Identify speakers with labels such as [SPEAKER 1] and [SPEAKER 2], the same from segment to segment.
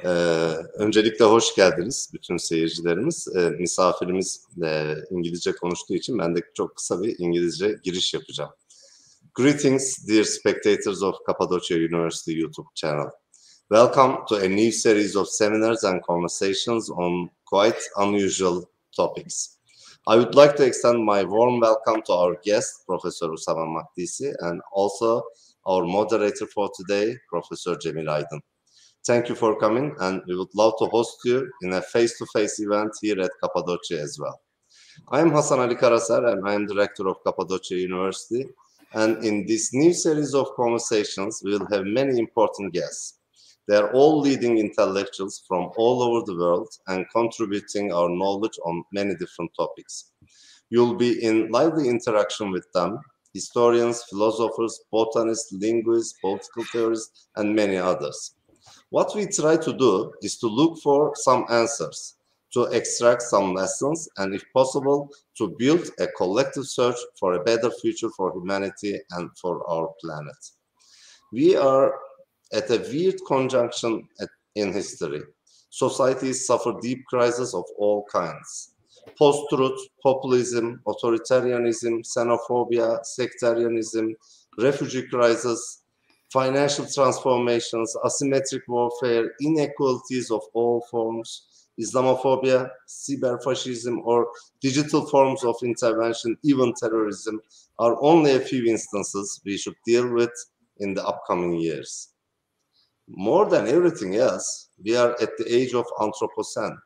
[SPEAKER 1] Öncelikle hoş geldiniz bütün seyircilerimiz. Misafirimiz İngilizce konuştuğu için ben de çok kısa bir İngilizce giriş yapacağım. Greetings, dear spectators of Cappadocia University YouTube channel. Welcome to a new series of seminars and conversations on quite unusual topics. I would like to extend my warm welcome to our guest, Profesor Ussama Makdisi, and also our moderator for today, Professor Cemil Aydın. Thank you for coming, and we would love to host you in a face-to-face event here at Cappadocia as well. I am Hasan Ali Karasar, and I am director of Cappadocia University. And in this new series of conversations, we will have many important guests. They are all leading intellectuals from all over the world and contributing our knowledge on many different topics. You'll be in lively interaction with them, historians, philosophers, botanists, linguists, political theorists, and many others. What we try to do is to look for some answers, to extract some lessons, and if possible, to build a collective search for a better future for humanity and for our planet. We are at a weird conjunction in history. Societies suffer deep crises of all kinds. Post-truth, populism, authoritarianism, xenophobia, sectarianism, refugee crisis, financial transformations, asymmetric warfare, inequalities of all forms, Islamophobia, cyberfascism, or digital forms of intervention, even terrorism, are only a few instances we should deal with in the upcoming years. More than everything else, we are at the age of Anthropocene.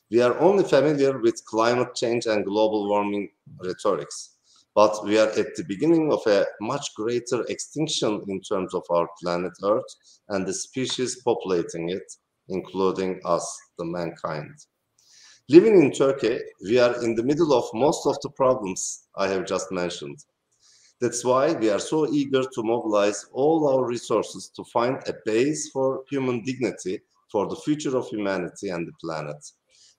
[SPEAKER 1] We are only familiar with climate change and global warming rhetorics. But we are at the beginning of a much greater extinction in terms of our planet Earth and the species populating it, including us, the mankind. Living in Turkey, we are in the middle of most of the problems I have just mentioned. That's why we are so eager to mobilize all our resources to find a base for human dignity for the future of humanity and the planet.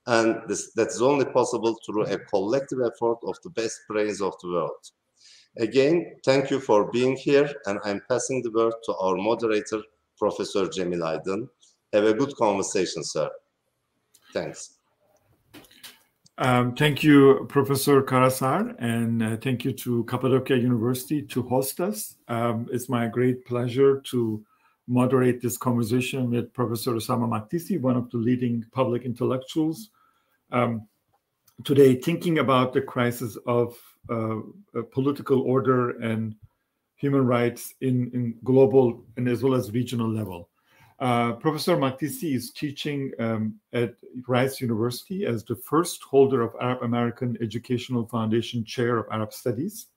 [SPEAKER 1] And that's only possible through a collective effort of the best brains of the world. Again, thank you for being here, and I'm passing the word to our moderator, Professor Cemil Aydın. Have a good conversation, sir. Thanks.
[SPEAKER 2] Thank you, Professor Karasar, and thank you to Cappadocia University to host us. It's my great pleasure to moderate this conversation with Professor Ussama Makdisi, one of the leading public intellectuals. Today, thinking about the crisis of political order and human rights in global and as well as regional level. Professor Makdisi is teaching at Rice University as the first holder of Arab American Educational Foundation Chair of Arab Studies.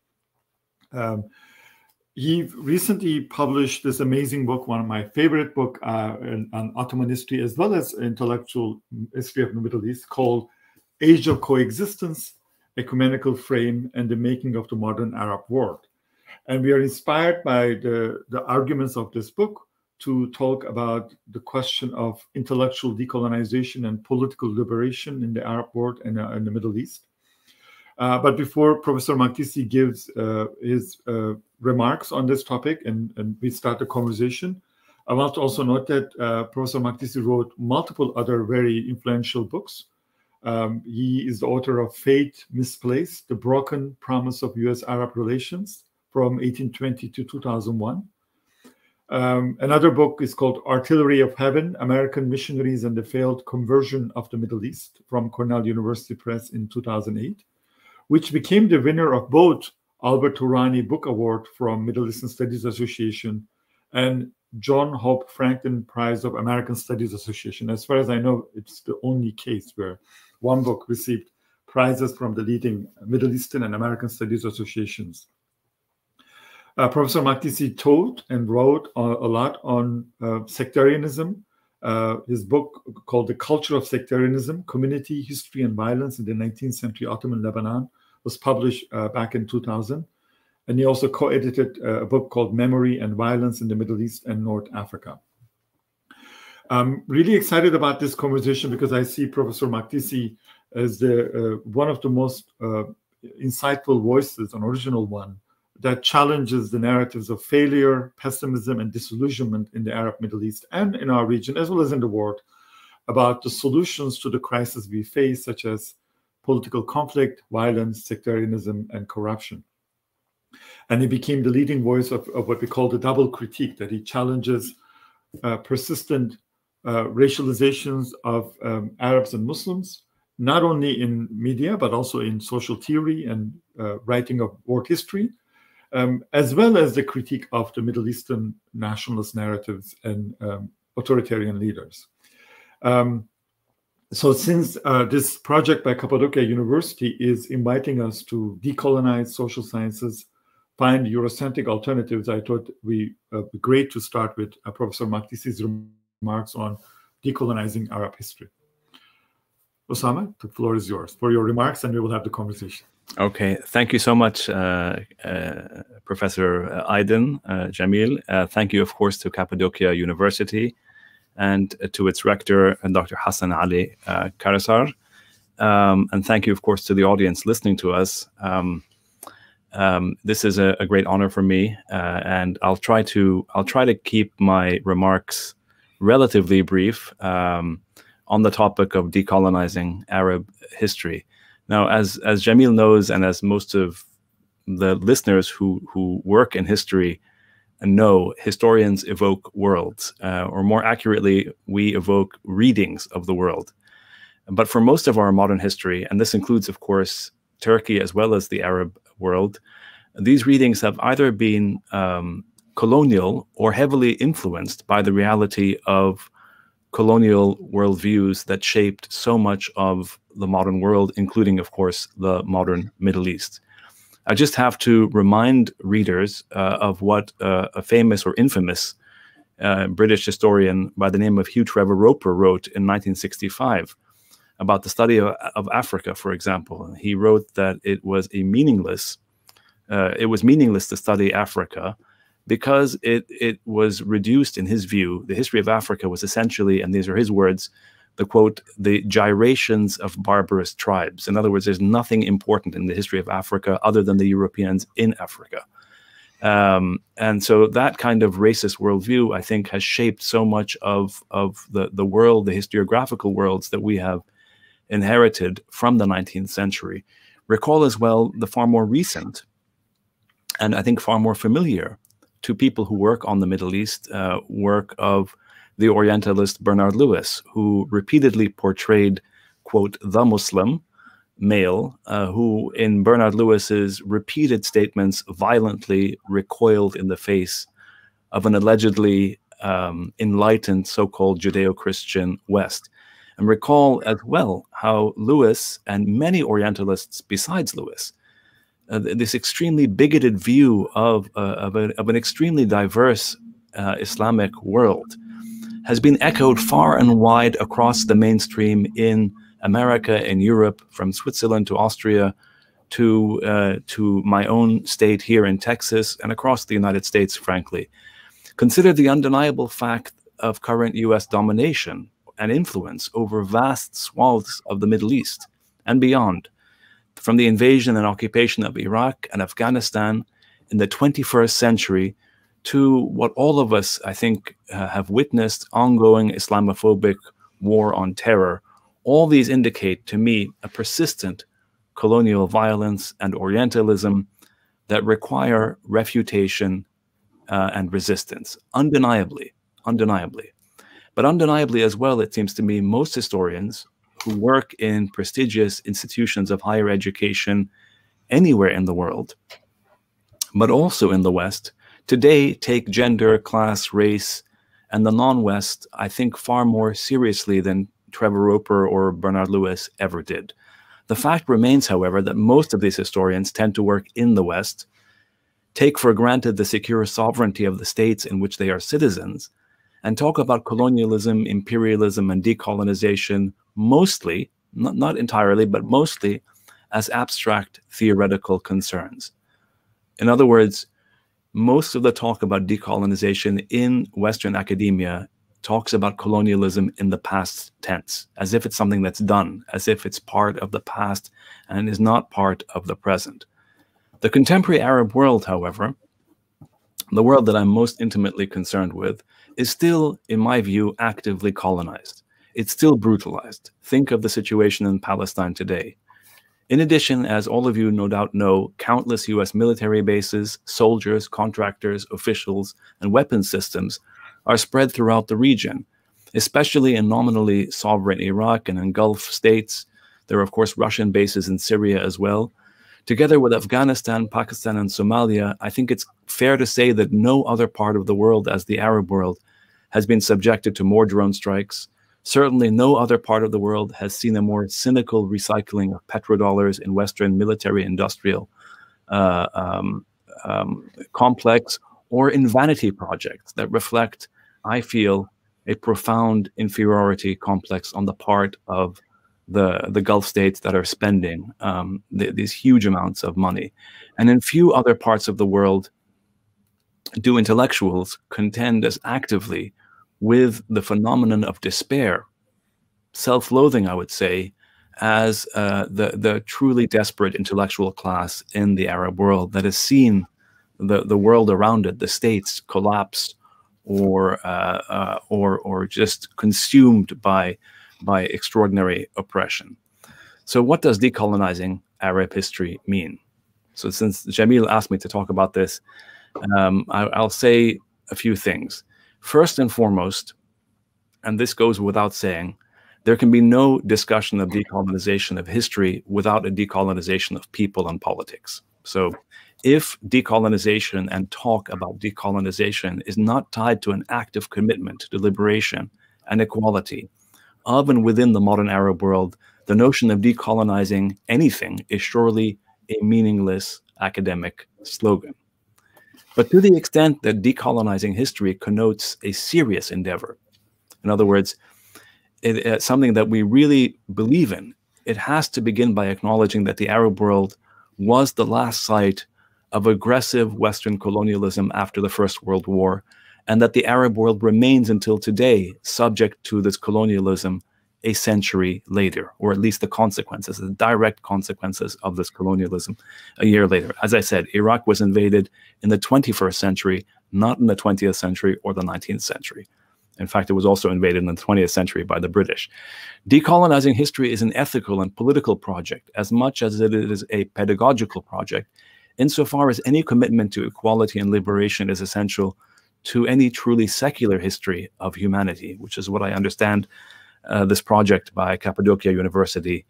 [SPEAKER 2] He recently published this amazing book, one of my favorite books on Ottoman history, as well as intellectual history of the Middle East, called Age of Coexistence, Ecumenical Frame, and the Making of the Modern Arab World. And we are inspired by the arguments of this book to talk about the question of intellectual decolonization and political liberation in the Arab world and in the Middle East. But before Professor Makdisi gives his remarks on this topic and we start the conversation, I want to also note that Professor Makdisi wrote multiple other very influential books. He is the author of Fate Misplaced, The Broken Promise of U.S.-Arab Relations from 1820 to 2001. Another book is called Artillery of Heaven, American Missionaries and the Failed Conversion of the Middle East from Cornell University Press in 2008. Which became the winner of both Albert Hourani Book Award from Middle Eastern Studies Association and John Hope Franklin Prize of American Studies Association. As far as I know, it's the only case where one book received prizes from the leading Middle Eastern and American Studies Associations. Professor Makdisi taught and wrote a lot on sectarianism. His book called The Culture of Sectarianism, Community, History, and Violence in the 19th-Century Ottoman Lebanon was published back in 2000. And he also co-edited a book called Memory and Violence in the Middle East and North Africa. I'm really excited about this conversation because I see Professor Makdisi as one of the most insightful voices, an original one, that challenges the narratives of failure, pessimism, and disillusionment in the Arab Middle East and in our region, as well as in the world, about the solutions to the crises we face, such as political conflict, violence, sectarianism, and corruption. And he became the leading voice of what we call the double critique, that he challenges persistent racializations of Arabs and Muslims, not only in media, but also in social theory and writing of world history, as well as the critique of the Middle Eastern nationalist narratives and authoritarian leaders. So since this project by Cappadocia University is inviting us to decolonize social sciences, find Eurocentric alternatives, I thought it would be great to start with Professor Makdisi's remarks on decolonizing Arab history. Ussama, the floor is yours for your remarks, and we will have the conversation.
[SPEAKER 3] Okay, thank you so much, Professor Aydin Jamil. Thank you, of course, to Cappadocia University and to its rector, Dr. Hassan Ali Karasar. And thank you, of course, to the audience listening to us. This is a great honor for me, and I'll try to keep my remarks relatively brief on the topic of decolonizing Arab history. Now, as Jamil knows, and as most of the listeners who work in history know, historians evoke worlds, or more accurately, we evoke readings of the world. But for most of our modern history, and this includes, of course, Turkey as well as the Arab world, these readings have either been colonial or heavily influenced by the reality of colonial worldviews that shaped so much of the modern world, including, of course, the modern Middle East. I just have to remind readers of what a famous or infamous British historian by the name of Hugh Trevor Roper wrote in 1965 about the study of Africa, for example. He wrote that it was meaningless to study Africa because it was reduced, in his view, the history of Africa was essentially, and these are his words, the quote, the gyrations of barbarous tribes. In other words, there's nothing important in the history of Africa other than the Europeans in Africa. And so that kind of racist worldview, I think, has shaped so much of the world, the historiographical worlds that we have inherited from the 19th century. Recall as well the far more recent, and I think far more familiar to people who work on the Middle East, work of the Orientalist Bernard Lewis, who repeatedly portrayed, quote, the Muslim male, who in Bernard Lewis's repeated statements violently recoiled in the face of an allegedly enlightened so-called Judeo-Christian West. And recall as well how Lewis and many Orientalists besides Lewis, this extremely bigoted view of an extremely diverse Islamic world has been echoed far and wide across the mainstream in America, in Europe, from Switzerland to Austria to my own state here in Texas and across the United States, frankly. Consider the undeniable fact of current US domination and influence over vast swaths of the Middle East and beyond, from the invasion and occupation of Iraq and Afghanistan in the 21st century to what all of us, I think, have witnessed, ongoing Islamophobic war on terror. All these indicate to me a persistent colonial violence and Orientalism that require refutation and resistance, undeniably. But undeniably as well, it seems to me, most historians who work in prestigious institutions of higher education anywhere in the world, but also in the West, today take gender, class, race, and the non-West, I think, far more seriously than Trevor Roper or Bernard Lewis ever did. The fact remains, however, that most of these historians tend to work in the West, take for granted the secure sovereignty of the states in which they are citizens, and talk about colonialism, imperialism, and decolonization mostly, not entirely, but mostly as abstract theoretical concerns. In other words, most of the talk about decolonization in Western academia talks about colonialism in the past tense, as if it's something that's done, as if it's part of the past and is not part of the present. The contemporary Arab world, however, the world that I'm most intimately concerned with, is still, in my view, actively colonized. it's still brutalized. Think of the situation in Palestine today. In addition, as all of you no doubt know, countless US military bases, soldiers, contractors, officials, and weapons systems are spread throughout the region, especially in nominally sovereign Iraq and in Gulf states. There are, of course, Russian bases in Syria as well. Together with Afghanistan, Pakistan, and Somalia, I think it's fair to say that no other part of the world, as the Arab world, has been subjected to more drone strikes. Certainly no other part of the world has seen a more cynical recycling of petrodollars in Western military industrial complex, or in vanity projects that reflect, I feel, a profound inferiority complex on the part of the Gulf states that are spending these huge amounts of money. And in few other parts of the world do intellectuals contend as actively with the phenomenon of despair, self-loathing, I would say, as the truly desperate intellectual class in the Arab world that has seen the world around it, the states, collapse or just consumed by extraordinary oppression. So what does decolonizing Arab history mean? So since Jamil asked me to talk about this, I'll say a few things. First and foremost, and this goes without saying, there can be no discussion of decolonization of history without a decolonization of people and politics. So if decolonization and talk about decolonization is not tied to an active commitment to liberation and equality of and within the modern Arab world, the notion of decolonizing anything is surely a meaningless academic slogan. But to the extent that decolonizing history connotes a serious endeavor, in other words, it's something that we really believe in, it has to begin by acknowledging that the Arab world was the last site of aggressive Western colonialism after the First World War, and that the Arab world remains until today subject to this colonialism a century later, or at least the consequences, the direct consequences of this colonialism a year later. As I said, Iraq was invaded in the 21st century, not in the 20th century or the 19th century. In fact, it was also invaded in the 20th century by the British. Decolonizing history is an ethical and political project as much as it is a pedagogical project, insofar as any commitment to equality and liberation is essential to any truly secular history of humanity, which is what I understand this project by Cappadocia University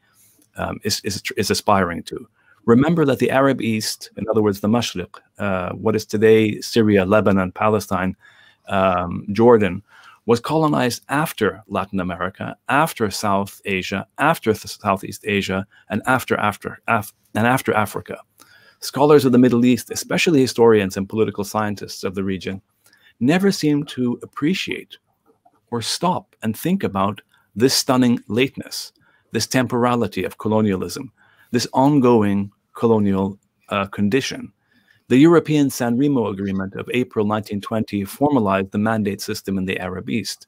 [SPEAKER 3] is aspiring to. Remember that the Arab East, in other words, the Mashriq, what is today Syria, Lebanon, Palestine, Jordan, was colonized after Latin America, after South Asia, after Southeast Asia, and after Africa. Scholars of the Middle East, especially historians and political scientists of the region, never seem to appreciate or stop and think about this stunning lateness, this temporality of colonialism, this ongoing colonial condition. The European San Remo Agreement of April 1920 formalized the mandate system in the Arab East.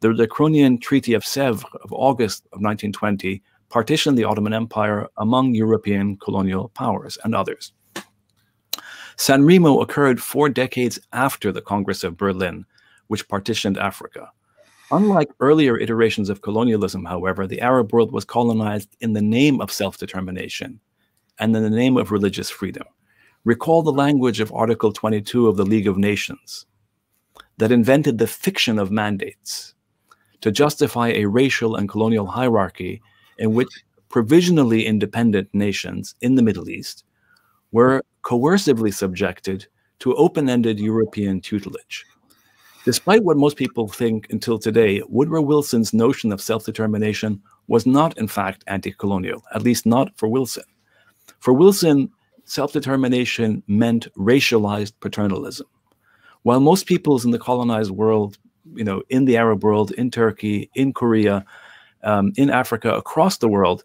[SPEAKER 3] The Draconian Treaty of Sèvres of August of 1920 partitioned the Ottoman Empire among European colonial powers and others. San Remo occurred 4 decades after the Congress of Berlin, which partitioned Africa. Unlike earlier iterations of colonialism, however, the Arab world was colonized in the name of self-determination and in the name of religious freedom. Recall the language of Article 22 of the League of Nations that invented the fiction of mandates to justify a racial and colonial hierarchy in which provisionally independent nations in the Middle East were coercively subjected to open-ended European tutelage. Despite what most people think until today, Woodrow Wilson's notion of self-determination was not, in fact, anti-colonial, at least not for Wilson. For Wilson, self-determination meant racialized paternalism. While most peoples in the colonized world, in the Arab world, in Turkey, in Korea, in Africa, across the world,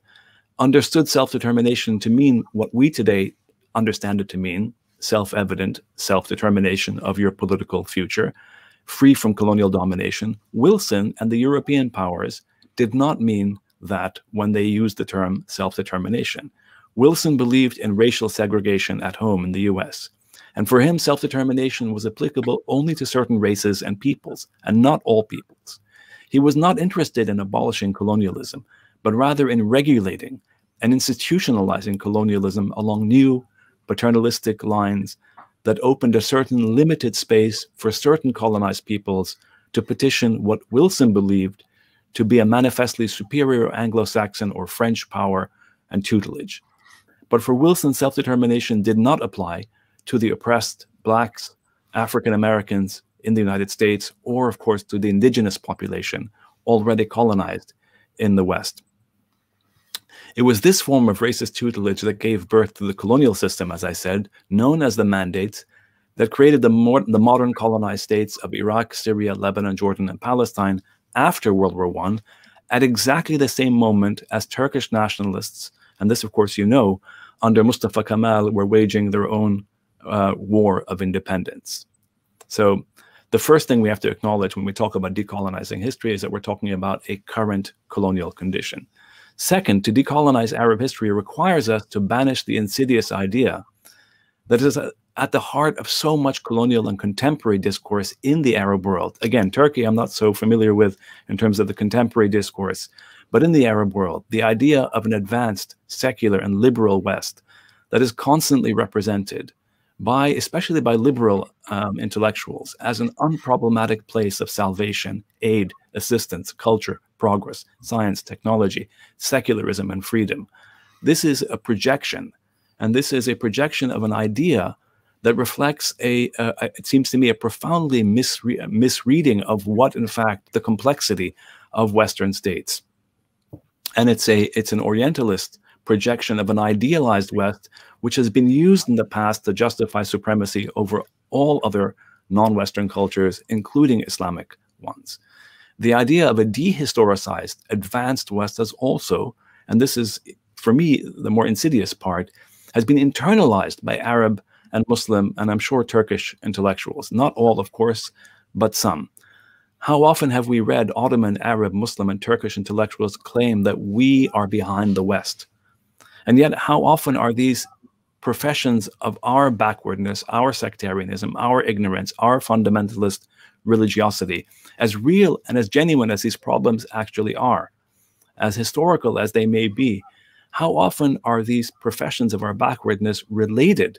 [SPEAKER 3] understood self-determination to mean what we today understand it to mean, self-evident self-determination of your political future, free from colonial domination, Wilson and the European powers did not mean that when they used the term self-determination. Wilson believed in racial segregation at home in the US, and for him, self-determination was applicable only to certain races and peoples, and not all peoples. He was not interested in abolishing colonialism, but rather in regulating and institutionalizing colonialism along new paternalistic lines that opened a certain limited space for certain colonized peoples to petition what Wilson believed to be a manifestly superior Anglo-Saxon or French power and tutelage. But for Wilson, self-determination did not apply to the oppressed Blacks, African Americans in the United States, or of course to the indigenous population already colonized in the West. It was this form of racist tutelage that gave birth to the colonial system, as I said, known as the Mandates, that created the modern colonized states of Iraq, Syria, Lebanon, Jordan, and Palestine after World War I, at exactly the same moment as Turkish nationalists, and this of course you know, under Mustafa Kemal were waging their own war of independence. So the first thing we have to acknowledge when we talk about decolonizing history is that we're talking about a current colonial condition. Second, to decolonize Arab history requires us to banish the insidious idea that is at the heart of so much colonial and contemporary discourse in the Arab world. Again, Turkey I'm not so familiar with in terms of the contemporary discourse, but in the Arab world, the idea of an advanced, secular, and liberal West that is constantly represented by, especially by liberal intellectuals, as an unproblematic place of salvation, aid, assistance, culture, progress, science, technology, secularism, and freedom. This is a projection, and this is a projection of an idea that reflects it seems to me, a profoundly misreading of what, in fact, the complexity of Western states. And it's an Orientalist projection of an idealized West, which has been used in the past to justify supremacy over all other non-Western cultures, including Islamic ones. The idea of a dehistoricized, advanced West has also, and this is, for me, the more insidious part, has been internalized by Arab and Muslim, and I'm sure Turkish intellectuals. Not all, of course, but some. How often have we read Ottoman, Arab, Muslim, and Turkish intellectuals claim that we are behind the West? And yet, how often are these professions of our backwardness, our sectarianism, our ignorance, our fundamentalist religiosity, as real and as genuine as these problems actually are, as historical as they may be, how often are these professions of our backwardness related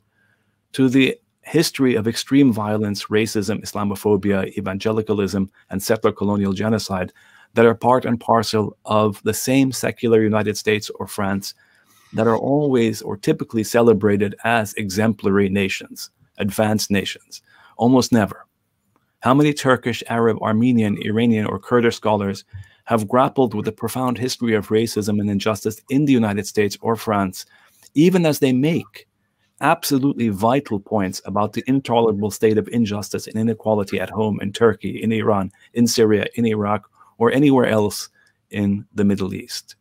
[SPEAKER 3] to the history of extreme violence, racism, Islamophobia, evangelicalism, and settler colonial genocide that are part and parcel of the same secular United States or France that are always or typically celebrated as exemplary nations, advanced nations? Almost never. How many Turkish, Arab, Armenian, Iranian, or Kurdish scholars have grappled with the profound history of racism and injustice in the United States or France, even as they make absolutely vital points about the intolerable state of injustice and inequality at home in Turkey, in Iran, in Syria, in Iraq, or anywhere else in the Middle East?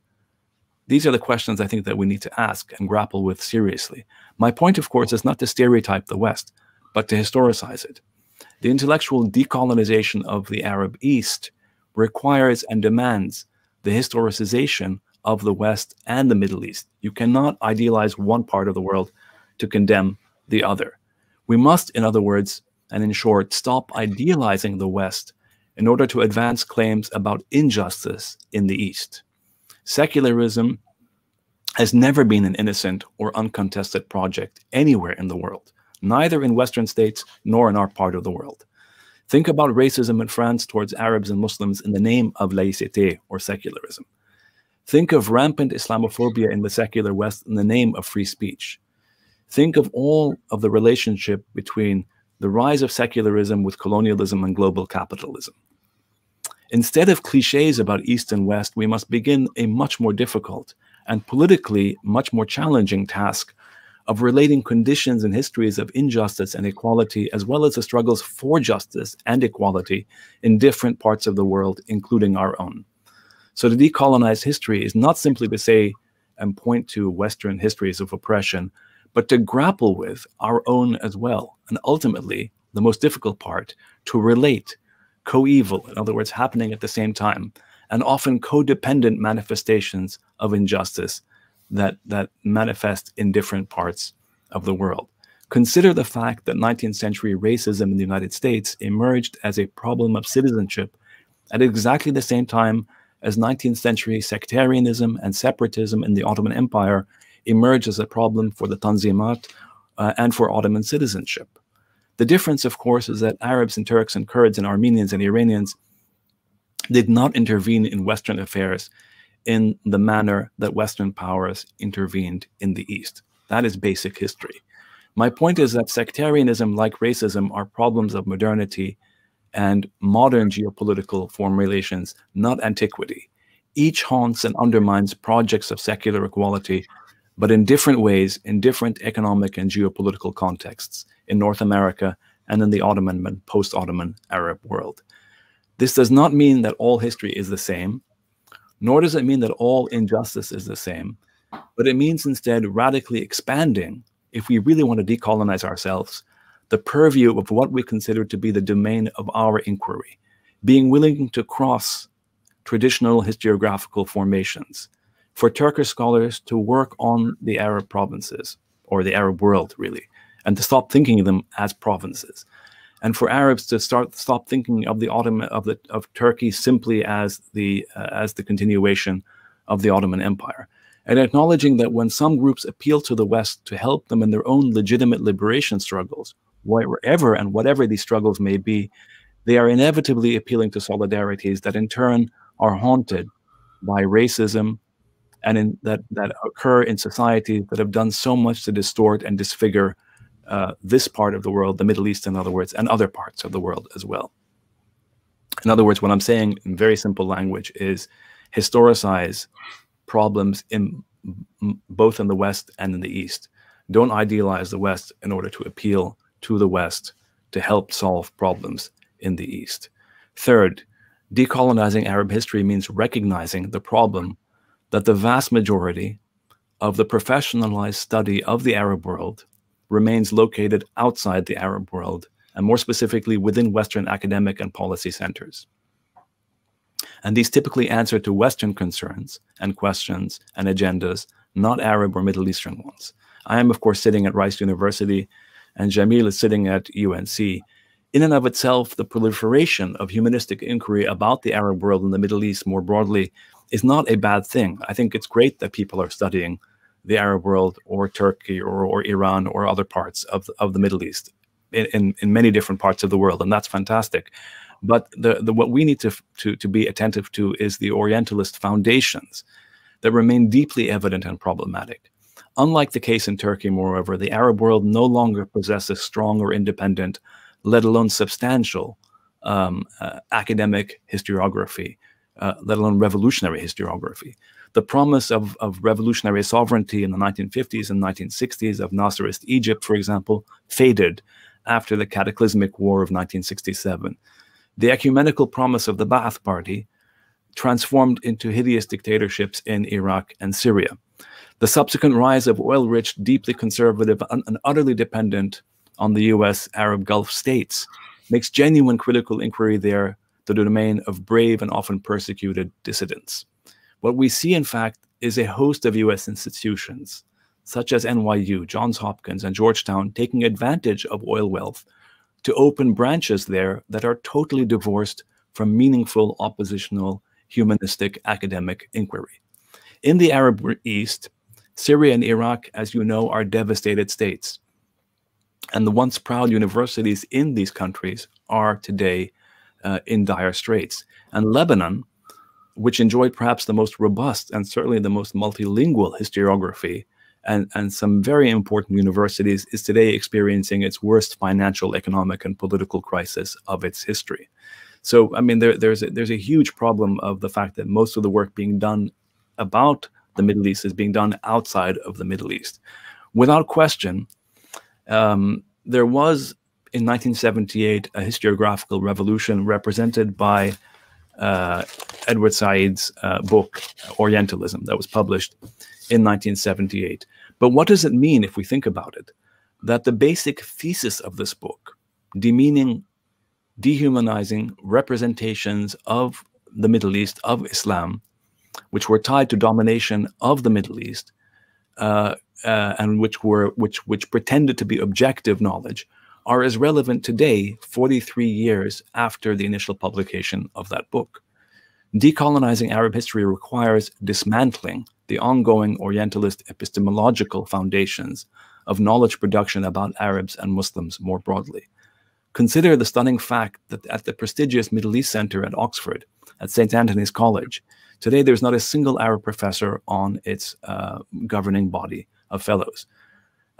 [SPEAKER 3] These are the questions I think that we need to ask and grapple with seriously. My point, of course, is not to stereotype the West, but to historicize it. The intellectual decolonization of the Arab East requires and demands the historicization of the West and the Middle East. You cannot idealize one part of the world to condemn the other. We must, in other words, and in short, stop idealizing the West in order to advance claims about injustice in the East. Secularism has never been an innocent or uncontested project anywhere in the world, neither in Western states nor in our part of the world. Think about racism in France towards Arabs and Muslims in the name of laïcité or secularism. Think of rampant Islamophobia in the secular West in the name of free speech. Think of all of the relationship between the rise of secularism with colonialism and global capitalism. Instead of cliches about East and West, we must begin a much more difficult and politically much more challenging task of relating conditions and histories of injustice and equality, as well as the struggles for justice and equality in different parts of the world, including our own. So to decolonize history is not simply to say and point to Western histories of oppression, but to grapple with our own as well. And ultimately, the most difficult part, to relate coeval, in other words, happening at the same time, and often codependent manifestations of injustice that manifest in different parts of the world. Consider the fact that 19th century racism in the United States emerged as a problem of citizenship at exactly the same time as 19th century sectarianism and separatism in the Ottoman Empire emerged as a problem for the Tanzimat and for Ottoman citizenship. The difference, of course, is that Arabs and Turks and Kurds and Armenians and Iranians did not intervene in Western affairs in the manner that Western powers intervened in the East. That is basic history. My point is that sectarianism, like racism, are problems of modernity and modern geopolitical formulations, not antiquity. Each haunts and undermines projects of secular equality, but in different ways, in different economic and geopolitical contexts, in North America and in the Ottoman and post-Ottoman Arab world. This does not mean that all history is the same, nor does it mean that all injustice is the same, but it means instead radically expanding, if we really want to decolonize ourselves, the purview of what we consider to be the domain of our inquiry, being willing to cross traditional historiographical formations, for Turkish scholars to work on the Arab provinces, or the Arab world really, and to stop thinking of them as provinces, and for Arabs to stop thinking of the of Turkey simply as the continuation of the Ottoman Empire, and acknowledging that when some groups appeal to the West to help them in their own legitimate liberation struggles, wherever and whatever these struggles may be, they are inevitably appealing to solidarities that in turn are haunted by racism and that occur in societies that have done so much to distort and disfigure this part of the world, the Middle East in other words, and other parts of the world as well. In other words, what I'm saying in very simple language is historicize problems both in the West and in the East. Don't idealize the West in order to appeal to the West to help solve problems in the East. Third, decolonizing Arab history means recognizing the problem that the vast majority of the professionalized study of the Arab world remains located outside the Arab world, and more specifically within Western academic and policy centers. And these typically answer to Western concerns and questions and agendas, not Arab or Middle Eastern ones. I am, of course, sitting at Rice University, and Jamil is sitting at UNC. In and of itself, the proliferation of humanistic inquiry about the Arab world and the Middle East more broadly is not a bad thing. I think it's great that people are studying the Arab world or Turkey or Iran or other parts of the Middle East in many different parts of the world, and that's fantastic. But what we need to be attentive to is the Orientalist foundations that remain deeply evident and problematic. Unlike the case in Turkey, moreover, the Arab world no longer possesses strong or independent, let alone substantial academic historiography, let alone revolutionary historiography. The promise of revolutionary sovereignty in the 1950s and 1960s of Nasserist Egypt, for example, faded after the cataclysmic war of 1967. The ecumenical promise of the Ba'ath Party transformed into hideous dictatorships in Iraq and Syria. The subsequent rise of oil-rich, deeply conservative, and utterly dependent on the US Arab Gulf states makes genuine critical inquiry there the domain of brave and often persecuted dissidents. What we see, in fact, is a host of US institutions, such as NYU, Johns Hopkins, and Georgetown, taking advantage of oil wealth to open branches there that are totally divorced from meaningful oppositional humanistic academic inquiry. In the Arab East, Syria and Iraq, as you know, are devastated states. And the once proud universities in these countries are today in dire straits. And Lebanon, which enjoyed perhaps the most robust and certainly the most multilingual historiography and some very important universities, is today experiencing its worst financial, economic, and political crisis of its history. So, I mean, there's a huge problem of the fact that most of the work being done about the Middle East is being done outside of the Middle East. Without question, there was, in 1978, a historiographical revolution represented by Edward Said's book, Orientalism, that was published in 1978. But what does it mean, if we think about it, that the basic thesis of this book, demeaning, dehumanizing representations of the Middle East, of Islam, which were tied to domination of the Middle East, and which pretended to be objective knowledge, are as relevant today, 43 years after the initial publication of that book. Decolonizing Arab history requires dismantling the ongoing Orientalist epistemological foundations of knowledge production about Arabs and Muslims more broadly. Consider the stunning fact that at the prestigious Middle East Center at Oxford, at St. Antony's College, today there's not a single Arab professor on its governing body of fellows.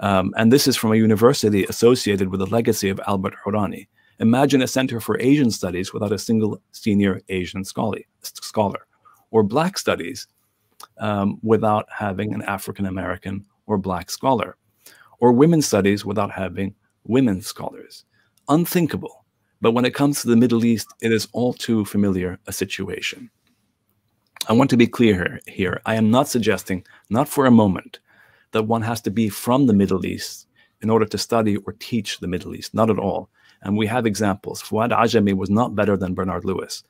[SPEAKER 3] And this is from a university associated with the legacy of Albert Hourani. Imagine a center for Asian studies without a single senior Asian scholar, or Black studies without having an African-American or Black scholar, or women's studies without having women's scholars. Unthinkable. But when it comes to the Middle East, it is all too familiar a situation. I want to be clear here. I am not suggesting, not for a moment, that one has to be from the Middle East in order to study or teach the Middle East. Not at all. And we have examples. Fuad Ajami was not better than Bernard Lewis.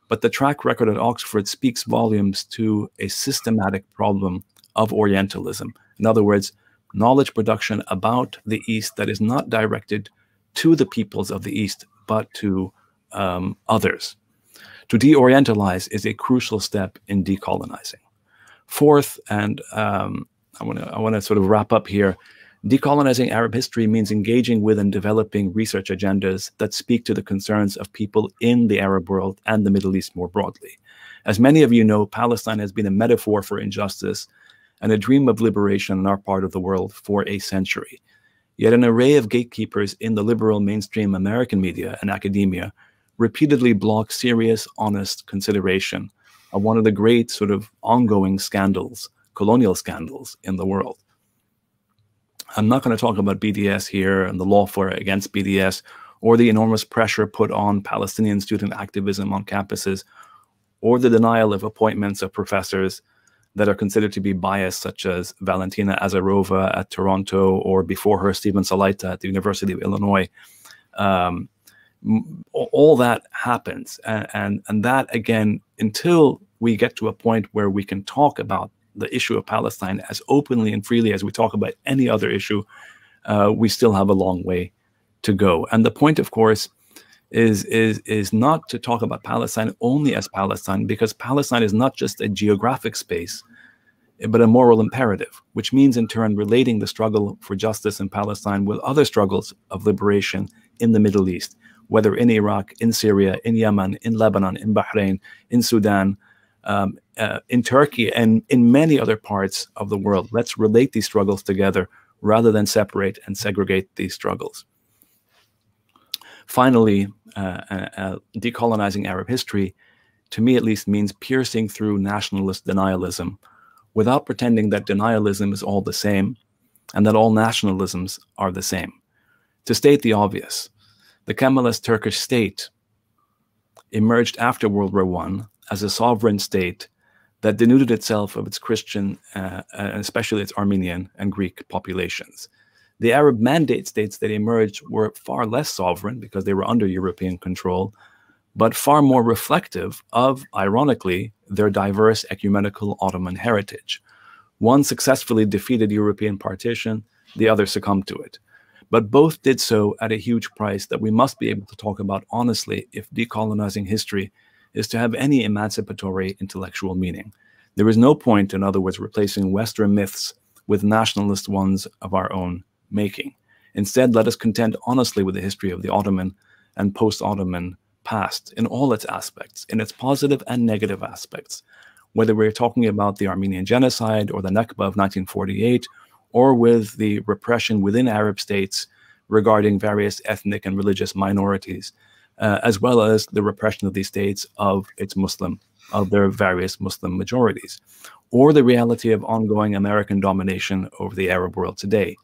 [SPEAKER 3] But the track record at Oxford speaks volumes to a systematic problem of Orientalism. In other words, knowledge production about the East that is not directed to the peoples of the East, but to others. To de-Orientalize is a crucial step in decolonizing. Fourth, and I want to sort of wrap up here, decolonizing Arab history means engaging with and developing research agendas that speak to the concerns of people in the Arab world and the Middle East more broadly. As many of you know, Palestine has been a metaphor for injustice and a dream of liberation in our part of the world for a century. Yet an array of gatekeepers in the liberal mainstream American media and academia repeatedly block serious, honest consideration of one of the great sort of ongoing scandals, colonial scandals in the world. I'm not going to talk about BDS here and the lawfare against BDS or the enormous pressure put on Palestinian student activism on campuses or the denial of appointments of professors that are considered to be biased, such as Valentina Azarova at Toronto, or before her, Stephen Salaita at the University of Illinois. All that happens. And that, again, until we get to a point where we can talk about the issue of Palestine as openly and freely as we talk about any other issue, we still have a long way to go. And the point, of course, is not to talk about Palestine only as Palestine, because Palestine is not just a geographic space, but a moral imperative, which means in turn relating the struggle for justice in Palestine with other struggles of liberation in the Middle East, whether in Iraq, in Syria, in Yemen, in Lebanon, in Bahrain, in Sudan, in Turkey, and in many other parts of the world. Let's relate these struggles together rather than separate and segregate these struggles. Finally, decolonizing Arab history, to me at least, means piercing through nationalist denialism without pretending that denialism is all the same and that all nationalisms are the same. To state the obvious, the Kemalist Turkish state emerged after World War I as a sovereign state that denuded itself of its Christian, and especially its Armenian and Greek populations. The Arab Mandate states that emerged were far less sovereign because they were under European control, but far more reflective of, ironically, their diverse ecumenical Ottoman heritage. One successfully defeated European partition, the other succumbed to it. But both did so at a huge price that we must be able to talk about honestly if decolonizing history is to have any emancipatory intellectual meaning. There is no point, in other words, replacing Western myths with nationalist ones of our own making. Instead, let us contend honestly with the history of the Ottoman and post-Ottoman past in all its aspects, in its positive and negative aspects, whether we're talking about the Armenian genocide or the Nakba of 1948, or with the repression within Arab states regarding various ethnic and religious minorities, as well as the repression of these states of their various Muslim majorities, or the reality of ongoing American domination over the Arab world today.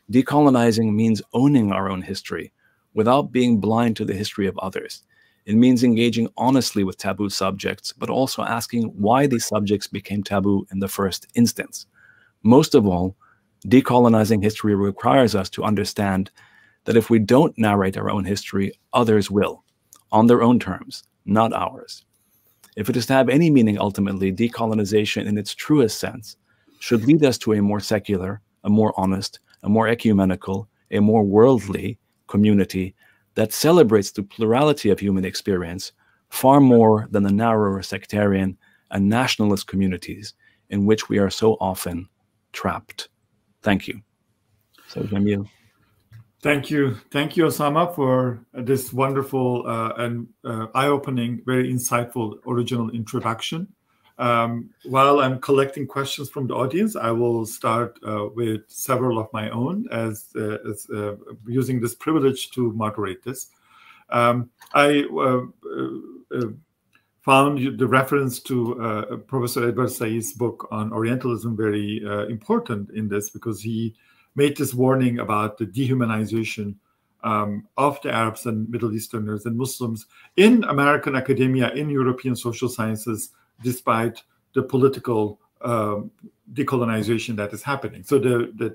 [SPEAKER 3] Decolonizing means owning our own history without being blind to the history of others. It means engaging honestly with taboo subjects, but also asking why these subjects became taboo in the first instance. Most of all, decolonizing history requires us to understand that if we don't narrate our own history, others will, on their own terms, not ours. If it is to have any meaning ultimately, decolonization in its truest sense should lead us to a more secular, a more honest, a more ecumenical, a more worldly, community that celebrates the plurality of human experience far more than the narrower sectarian and nationalist communities in which we are so often trapped. Thank you. So, Jamil.
[SPEAKER 2] Thank you, Ussama, for this wonderful and eye-opening, very insightful original introduction. While I'm collecting questions from the audience, I will start with several of my own as using this privilege to moderate this. I found the reference to Professor Edward Said's book on Orientalism very important in this, because he made this warning about the dehumanization of the Arabs and Middle Easterners and Muslims in American academia, in European social sciences, despite the political decolonization that is happening. So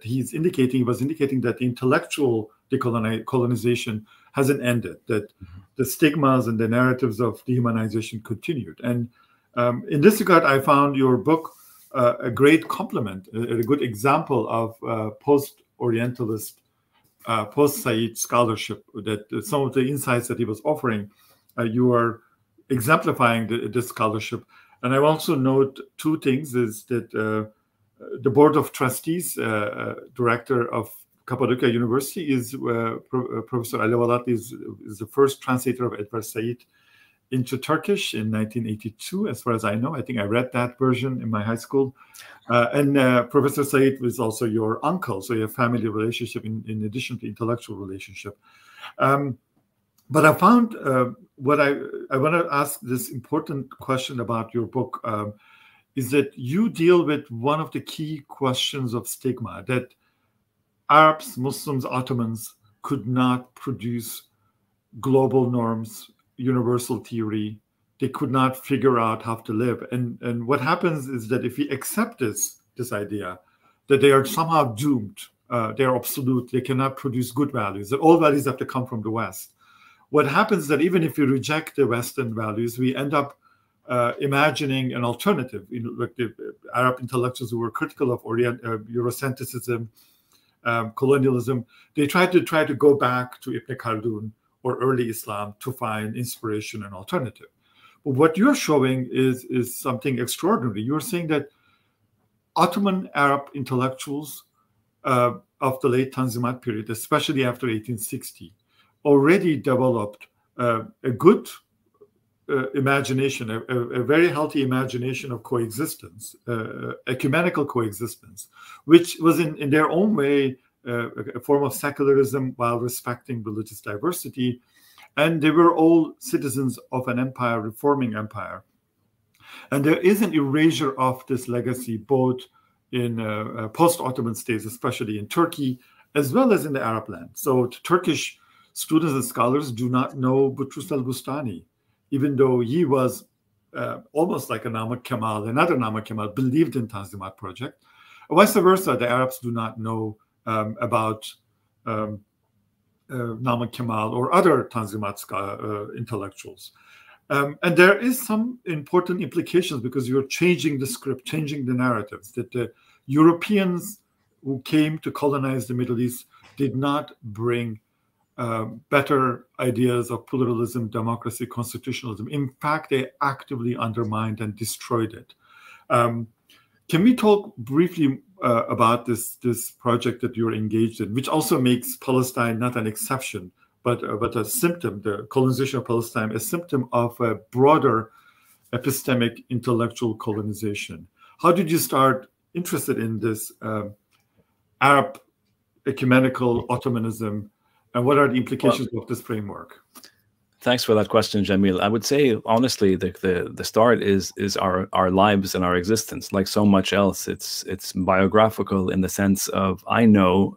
[SPEAKER 2] he was indicating that the intellectual decolonization hasn't ended, that the stigmas and the narratives of dehumanization continued. And in this regard, I found your book a great complement, a good example of post-Orientalist, post-Said scholarship, that some of the insights that he was offering, you are exemplifying this scholarship. And I also note two things, is that the Board of Trustees, director of Cappadocia University, is Professor Ali Walat is the first translator of Edward Said into Turkish in 1982, as far as I know. I think I read that version in my high school. And Professor Said was also your uncle, so you have family relationship in addition to intellectual relationship. But I found what I want to ask this important question about your book is that you deal with one of the key questions of stigma, that Arabs, Muslims, Ottomans could not produce global norms, universal theory. They could not figure out how to live. And what happens is that if we accept this idea that they are somehow doomed, they are absolute, they cannot produce good values, that all values have to come from the West. What happens is that even if we reject the Western values, we end up imagining an alternative. Like the Arab intellectuals who were critical of Eurocentrism, colonialism, they tried to go back to Ibn Khaldun or early Islam to find inspiration and alternative. But what you're showing is something extraordinary. You're saying that Ottoman Arab intellectuals of the late Tanzimat period, especially after 1860, already developed a good imagination, a very healthy imagination of coexistence, ecumenical coexistence, which was in their own way a form of secularism while respecting religious diversity. And they were all citizens of an empire, reforming empire. And there is an erasure of this legacy, both in post-Ottoman states, especially in Turkey, as well as in the Arab land. So Turkish students and scholars do not know Butrus al-Bustani, even though he was almost like a Namık Kemal, another Namık Kemal, believed in Tanzimat project. Vice versa, the Arabs do not know about Namık Kemal or other Tanzimat intellectuals. And there is some important implications, because you're changing the script, changing the narratives, that the Europeans who came to colonize the Middle East did not bring better ideas of pluralism, democracy, constitutionalism. In fact, they actively undermined and destroyed it. Can we talk briefly about this project that you're engaged in, which also makes Palestine not an exception, but a symptom, the colonization of Palestine, a symptom of a broader epistemic intellectual colonization? How did you start interested in this Arab ecumenical Ottomanism, and what are the implications of this framework?
[SPEAKER 3] Thanks for that question, Jamil. I would say, honestly, the start is our lives and our existence. Like so much else, it's biographical in the sense of, I know,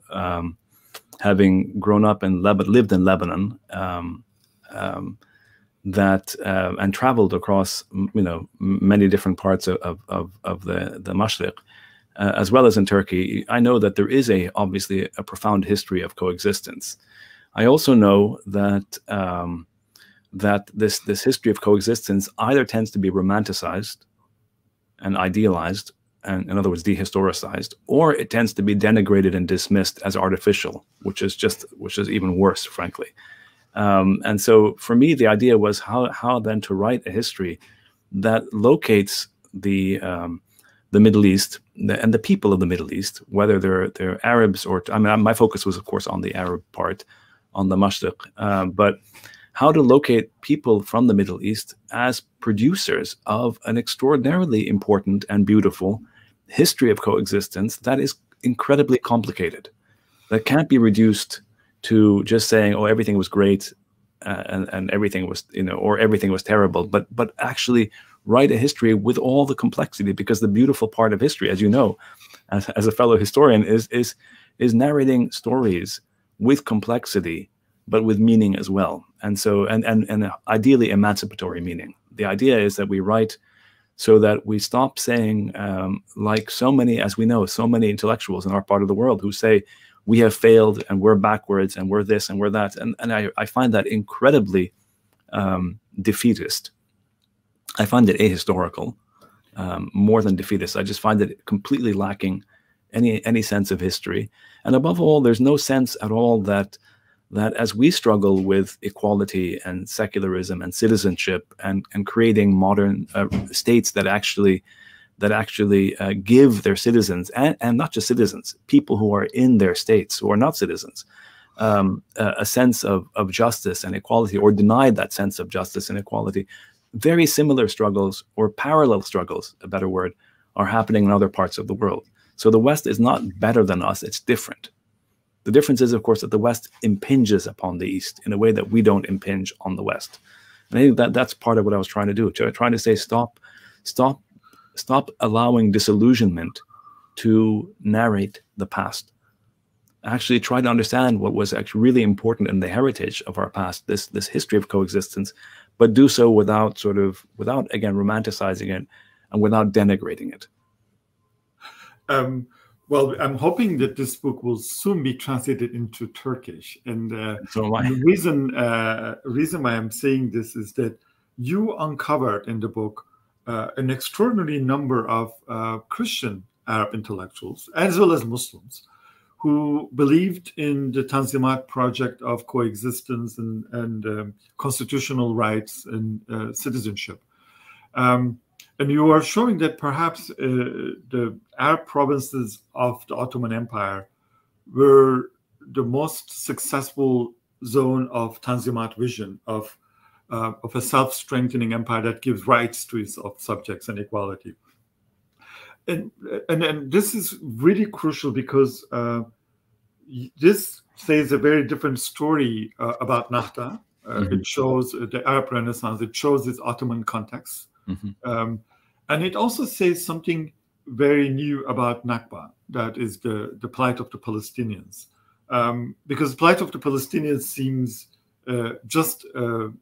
[SPEAKER 3] having grown up and lived in Lebanon, that and traveled across many different parts of the Mashriq, as well as in Turkey, I know that there is obviously a profound history of coexistence. I also know that that this history of coexistence either tends to be romanticized and idealized, and in other words, dehistoricized, or it tends to be denigrated and dismissed as artificial, which is even worse, frankly. And so for me, the idea was how then to write a history that locates the Middle East and the people of the Middle East, whether they're Arabs or, I mean, my focus was, of course, on the Arab part, on the Mashriq, but how to locate people from the Middle East as producers of an extraordinarily important and beautiful history of coexistence that is incredibly complicated, that can't be reduced to just saying, oh, everything was great and everything was, or everything was terrible, but actually write a history with all the complexity, because the beautiful part of history, as you know, as a fellow historian, is narrating stories with complexity, but with meaning as well. And so, and ideally emancipatory meaning. The idea is that we write so that we stop saying, like so many, as we know, so many intellectuals in our part of the world who say, we have failed and we're backwards and we're this and we're that. And I find that incredibly defeatist. I find it ahistorical, more than defeatist. I just find it completely lacking any sense of history. And above all, there's no sense at all that as we struggle with equality and secularism and citizenship and creating modern states that actually give their citizens, and not just citizens, people who are in their states who are not citizens, a sense of justice and equality, or denied that sense of justice and equality. Very similar struggles, or parallel struggles, a better word, are happening in other parts of the world. So the West is not better than us, it's different. The difference is, of course, that the West impinges upon the East in a way that we don't impinge on the West. And I think that's part of what I was trying to do, trying to say, stop allowing disillusionment to narrate the past. Actually try to understand what was actually really important in the heritage of our past, this history of coexistence, but do so without again romanticizing it and without denigrating it.
[SPEAKER 2] Well, I'm hoping that this book will soon be translated into Turkish, and
[SPEAKER 3] so am I.
[SPEAKER 2] The reason why I'm saying this is that you uncovered in the book an extraordinary number of Christian Arab intellectuals, as well as Muslims, who believed in the Tanzimat project of coexistence and constitutional rights and citizenship. And you are showing that perhaps the Arab provinces of the Ottoman Empire were the most successful zone of Tanzimat vision, of a self-strengthening empire that gives rights to its subjects and equality. And this is really crucial, because this says a very different story about Nahda. It shows the Arab Renaissance, it shows its Ottoman context. And it also says something very new about Nakba, that is the plight of the Palestinians. Because the plight of the Palestinians seems just an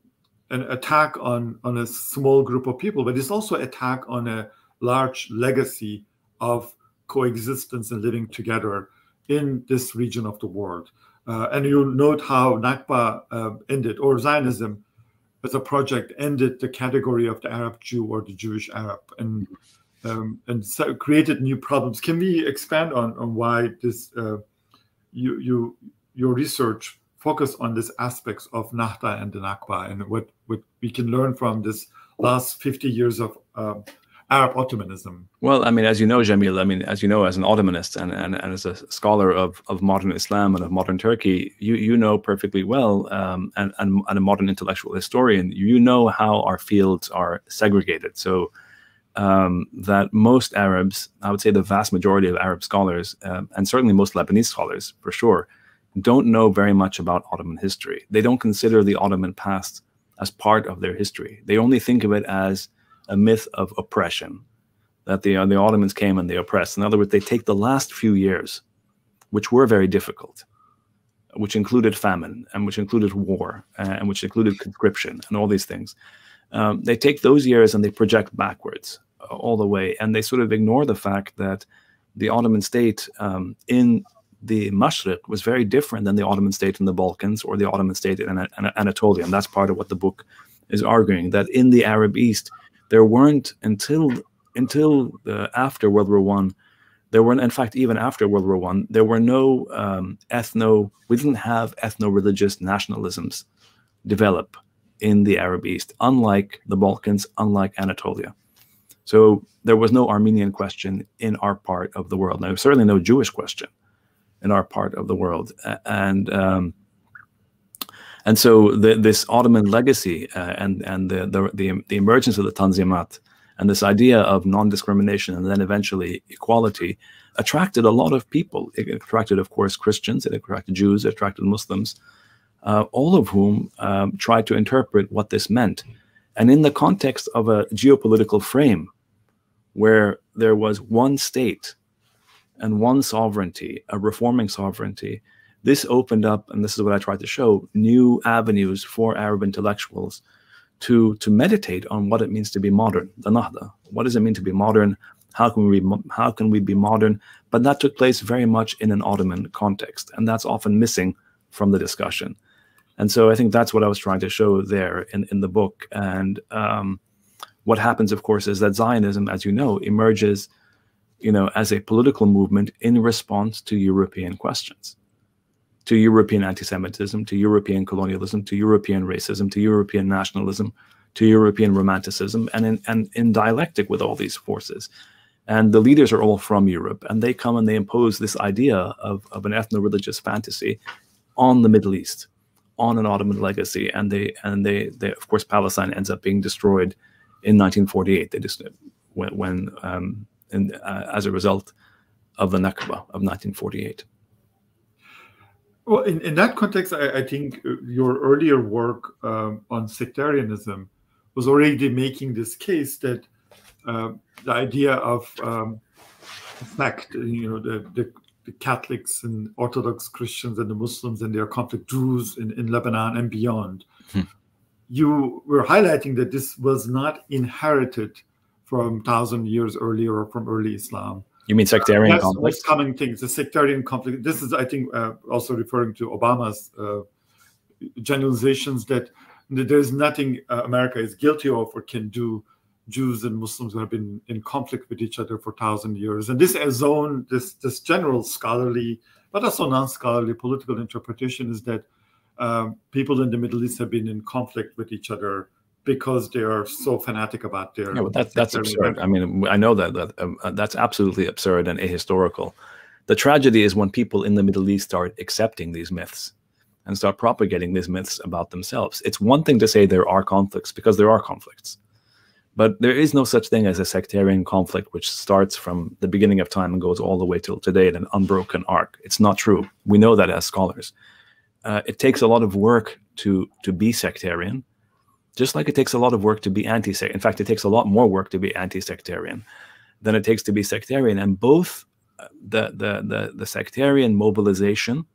[SPEAKER 2] attack on a small group of people, but it's also an attack on a large legacy of coexistence and living together in this region of the world. And you note how Nakba ended, or Zionism as a project ended the category of the Arab Jew or the Jewish Arab, and so created new problems. Can we expand on why this your research focus on these aspects of Nahda and the Nakba, and what we can learn from this last 50 years of Arab Ottomanism?
[SPEAKER 3] Well, I mean, as you know, Jamil, I mean, as you know, as an Ottomanist and as a scholar of modern Islam and of modern Turkey, you know perfectly well, and a modern intellectual historian, you know how our fields are segregated. So that most Arabs, I would say the vast majority of Arab scholars, and certainly most Lebanese scholars for sure, don't know very much about Ottoman history. They don't consider the Ottoman past as part of their history. They only think of it as a myth of oppression, that the Ottomans came and they oppressed. In other words, they take the last few years, which were very difficult, which included famine and which included war and which included conscription and all these things. They take those years and they project backwards all the way, and they sort of ignore the fact that the Ottoman state in the Mashriq was very different than the Ottoman state in the Balkans or the Ottoman state in Anatolia. And that's part of what the book is arguing, that in the Arab East, there weren't, until until after World War I, there were, in fact, even after World War I, there were no we didn't have ethno-religious nationalisms develop in the Arab East, unlike the Balkans, unlike Anatolia. So there was no Armenian question in our part of the world. Now, certainly no Jewish question in our part of the world. And so this Ottoman legacy and the emergence of the Tanzimat and this idea of non-discrimination and then eventually equality attracted a lot of people. It attracted, of course, Christians, it attracted Jews, it attracted Muslims, all of whom tried to interpret what this meant. And in the context of a geopolitical frame where there was one state and one sovereignty, a reforming sovereignty, this opened up, and this is what I tried to show, new avenues for Arab intellectuals to meditate on what it means to be modern, the Nahda. What does it mean to be modern? How can we be modern? But that took place very much in an Ottoman context, and that's often missing from the discussion. And so I think that's what I was trying to show there in the book. And what happens, of course, is that Zionism, as you know, emerges, as a political movement in response to European questions, to European anti-Semitism, to European colonialism, to European racism, to European nationalism, to European romanticism, and in dialectic with all these forces. And the leaders are all from Europe, and they come and they impose this idea of an ethno-religious fantasy on the Middle East, on an Ottoman legacy, and they of course, Palestine ends up being destroyed in 1948. They just as a result of the Nakba of 1948.
[SPEAKER 2] Well, in that context, I think your earlier work on sectarianism was already making this case that the idea of fact, the Catholics and Orthodox Christians and the Muslims and their conflict, Jews in Lebanon and beyond, you were highlighting that this was not inherited from 1,000 years earlier or from early Islam.
[SPEAKER 3] You mean sectarian conflict?
[SPEAKER 2] That's coming things, the sectarian conflict. This is, I think, also referring to Obama's generalizations that there's nothing America is guilty of or can do. Jews and Muslims who have been in conflict with each other for 1,000 years. And this zone, this general scholarly, but also non-scholarly political interpretation is that people in the Middle East have been in conflict with each other because they are so fanatic about their...
[SPEAKER 3] Yeah, but that's absurd. I mean, I know that that's absolutely absurd and ahistorical. The tragedy is when people in the Middle East start accepting these myths and start propagating these myths about themselves. It's one thing to say there are conflicts, because there are conflicts. But there is no such thing as a sectarian conflict which starts from the beginning of time and goes all the way till today in an unbroken arc. It's not true. We know that as scholars. It takes a lot of work to be sectarian, just like it takes a lot of work to be anti-sectarian. In fact, it takes a lot more work to be anti-sectarian than it takes to be sectarian. And both the sectarian mobilization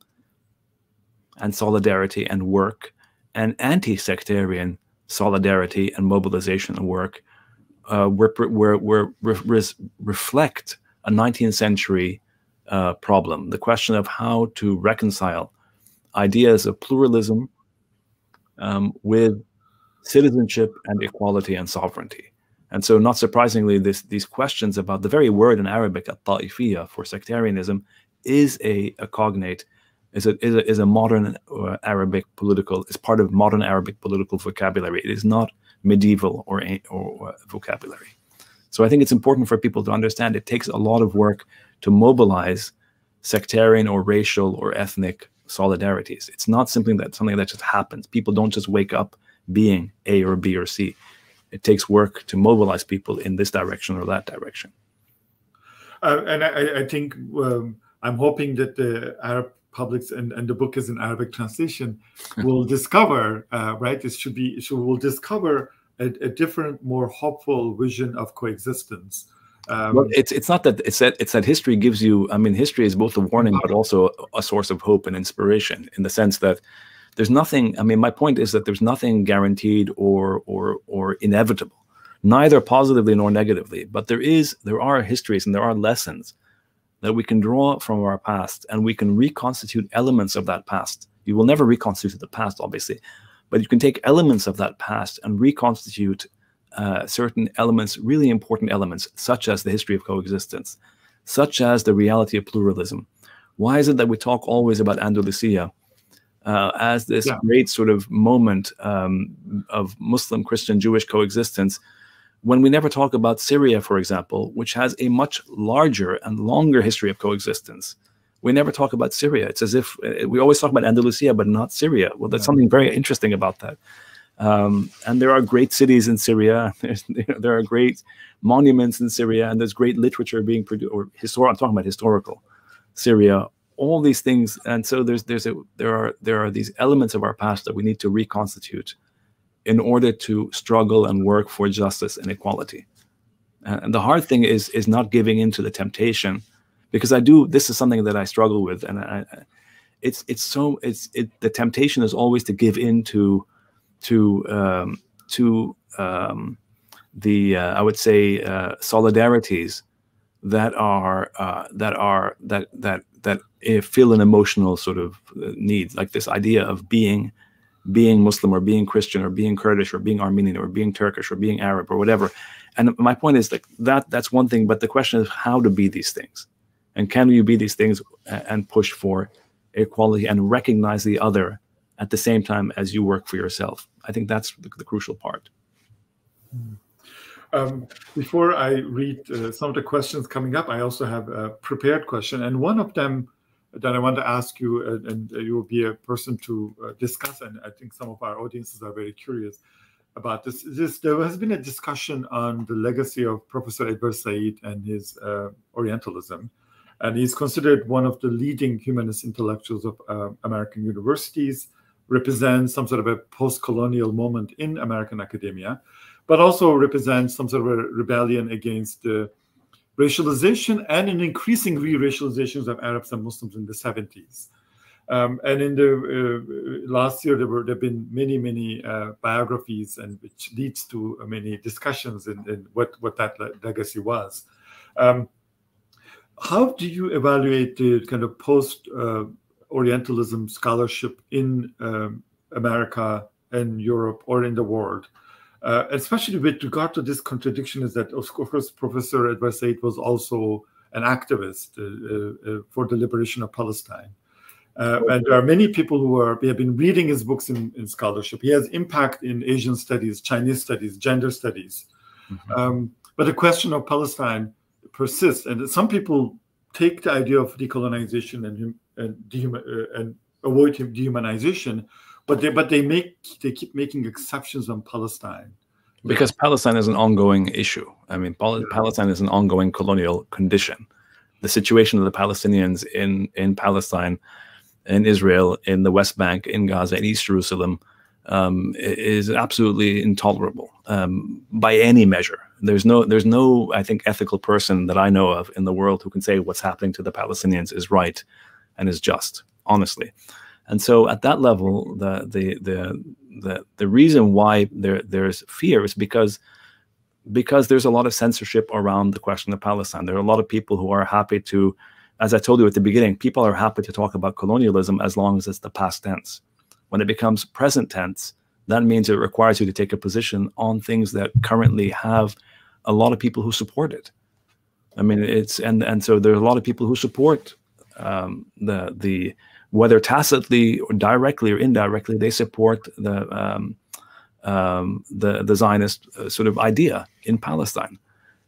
[SPEAKER 3] and solidarity and work and anti-sectarian solidarity and mobilization and work reflect a 19th century problem, the question of how to reconcile ideas of pluralism with citizenship and equality and sovereignty. And so, not surprisingly, these questions about the very word in Arabic, at-ta'ifiyya, for sectarianism, is a cognate, is a modern Arabic political, is part of modern Arabic political vocabulary. It is not medieval or vocabulary. So I think it's important for people to understand it takes a lot of work to mobilize sectarian or racial or ethnic solidarities. It's not something that just happens. People don't just wake up being A or B or C. It takes work to mobilize people in this direction or that direction.
[SPEAKER 2] And I think I'm hoping that the Arab publics, and the book is in Arabic translation, will discover, right? Will discover a different, more hopeful vision of coexistence.
[SPEAKER 3] Well, it's not that it's that history gives you. I mean, history is both a warning, but also a source of hope and inspiration. In the sense that there's nothing. I mean, my point is that there's nothing guaranteed or inevitable, neither positively nor negatively. But there are histories and there are lessons that we can draw from our past, and we can reconstitute elements of that past. You will never reconstitute the past, obviously, but you can take elements of that past and reconstitute certain elements, really important elements, such as the history of coexistence, such as the reality of pluralism? Why is it that we talk always about Andalusia as this great sort of moment of Muslim, Christian, Jewish coexistence, when we never talk about Syria, for example, which has a much larger and longer history of coexistence? We never talk about Syria. It's as if we always talk about Andalusia, but not Syria. Well, there's something very interesting about that. And there are great cities in Syria. There are great monuments in Syria, and there's great literature being produced. Or I'm talking about historical Syria. All these things, and so there are these elements of our past that we need to reconstitute in order to struggle and work for justice and equality. And the hard thing is not giving in to the temptation, because this is something that I struggle with, and the temptation is always to give in to I would say solidarities that feel an emotional sort of need, like this idea of being Muslim or being Christian or being Kurdish or being Armenian or being Turkish or being Arab or whatever. And my point is that's one thing, but the question is how to be these things, and can you be these things and push for equality and recognize the other at the same time as you work for yourself? I think that's the crucial part.
[SPEAKER 2] Before I read some of the questions coming up, I also have a prepared question, and one of them that I want to ask you, and you will be a person to discuss, and I think some of our audiences are very curious about this. There has been a discussion on the legacy of Professor Edward Said and his Orientalism, and he's considered one of the leading humanist intellectuals of American universities, represents some sort of a post-colonial moment in American academia, but also represents some sort of a rebellion against the racialization and an increasing re-racializations of Arabs and Muslims in the 70s. And in the last year, there have been many biographies, and which leads to many discussions in what that legacy was. How do you evaluate the kind of post-Orientalism scholarship in America and Europe or in the world? Especially with regard to this contradiction, is that, of course, Professor Edward Said was also an activist for the liberation of Palestine. And there are many people who have been reading his books in scholarship. He has impact in Asian studies, Chinese studies, gender studies. Mm-hmm. But the question of Palestine persists. And some people take the idea of decolonization and avoid dehumanization, but they keep making exceptions on Palestine.
[SPEAKER 3] Because Palestine is an ongoing issue. I mean, Palestine is an ongoing colonial condition. The situation of the Palestinians in Palestine, in Israel, in the West Bank, in Gaza, in East Jerusalem, is absolutely intolerable by any measure. There's no, I think, ethical person that I know of in the world who can say what's happening to the Palestinians is right and is just, honestly. And so at that level, the reason why there's fear is because there's a lot of censorship around the question of Palestine. There are a lot of people who are happy to, as I told you at the beginning, people are happy to talk about colonialism as long as it's the past tense. When it becomes present tense, that means it requires you to take a position on things that currently have a lot of people who support it. I mean, and so there are a lot of people who support the whether tacitly or directly or indirectly, they support the Zionist sort of idea in Palestine.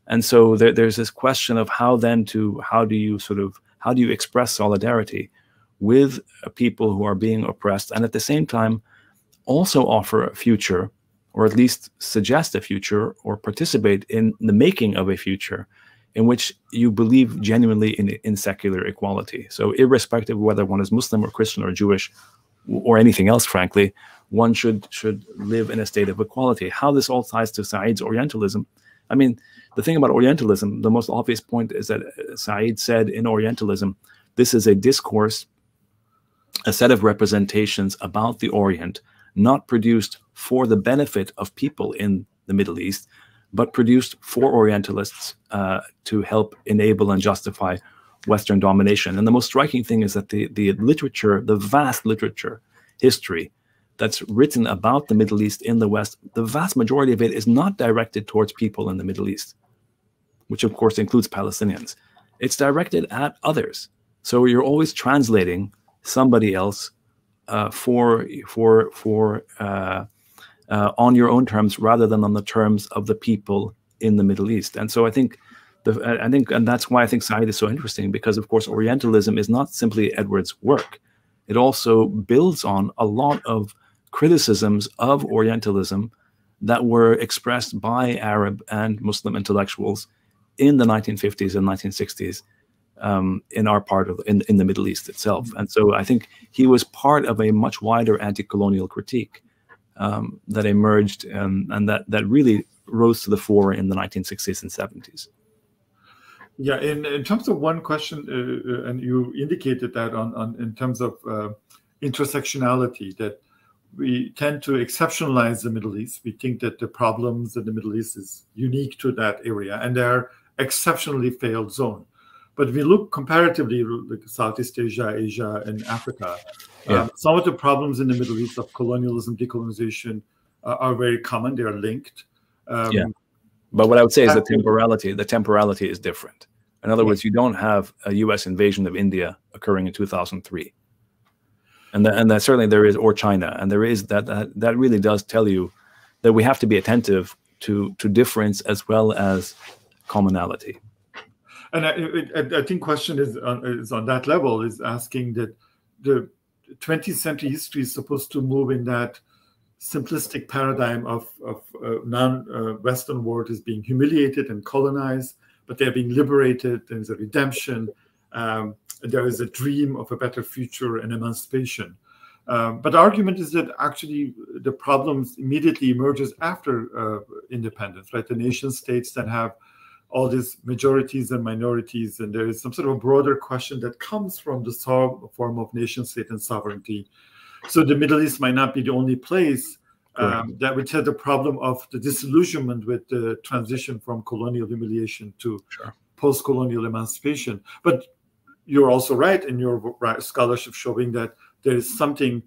[SPEAKER 3] And so there's this question of how do you express solidarity with people who are being oppressed, and at the same time also offer a future, or at least suggest a future, or participate in the making of a future in which you believe genuinely in secular equality. So irrespective of whether one is Muslim or Christian or Jewish or anything else, frankly, one should live in a state of equality. How this all ties to Said's Orientalism, I mean, the thing about Orientalism, the most obvious point is that Said said in Orientalism, this is a discourse, a set of representations about the Orient, not produced for the benefit of people in the Middle East, but produced for Orientalists to help enable and justify Western domination. And the most striking thing is that the literature, the vast literature history that's written about the Middle East in the West, the vast majority of it is not directed towards people in the Middle East, which of course includes Palestinians. It's directed at others. So you're always translating somebody else on your own terms rather than on the terms of the people in the Middle East. And so I think and that's why I think Said is so interesting, because of course Orientalism is not simply Edwards' work. It also builds on a lot of criticisms of Orientalism that were expressed by Arab and Muslim intellectuals in the 1950s and 1960s in our part of in the Middle East itself. And so I think he was part of a much wider anti-colonial critique that emerged and that really rose to the fore in the 1960s and 70s.
[SPEAKER 2] Yeah, in terms of one question, and you indicated that in terms of intersectionality, that we tend to exceptionalize the Middle East. We think that the problems in the Middle East is unique to that area, and they're exceptionally failed zone. But if we look comparatively, like Southeast Asia, Asia, and Africa, some of the problems in the Middle East of colonialism, decolonization are very common. They are linked.
[SPEAKER 3] But what I would say is the temporality is different. In other words, you don't have a U.S. invasion of India occurring in 2003. And that certainly there is, or China, and there is that really does tell you that we have to be attentive to difference as well as commonality.
[SPEAKER 2] And I think question is on that level, is asking that the 20th century history is supposed to move in that simplistic paradigm of non-Western world is being humiliated and colonized, but they're being liberated. There's a redemption. There is a dream of a better future and emancipation. But the argument is that actually the problems immediately emerges after independence, right? The nation states that have all these majorities and minorities, and there is some sort of a broader question that comes from the form of nation state and sovereignty. So the Middle East might not be the only place that would have the problem of the disillusionment with the transition from colonial humiliation to post-colonial emancipation. But you're also right in your scholarship showing that there is something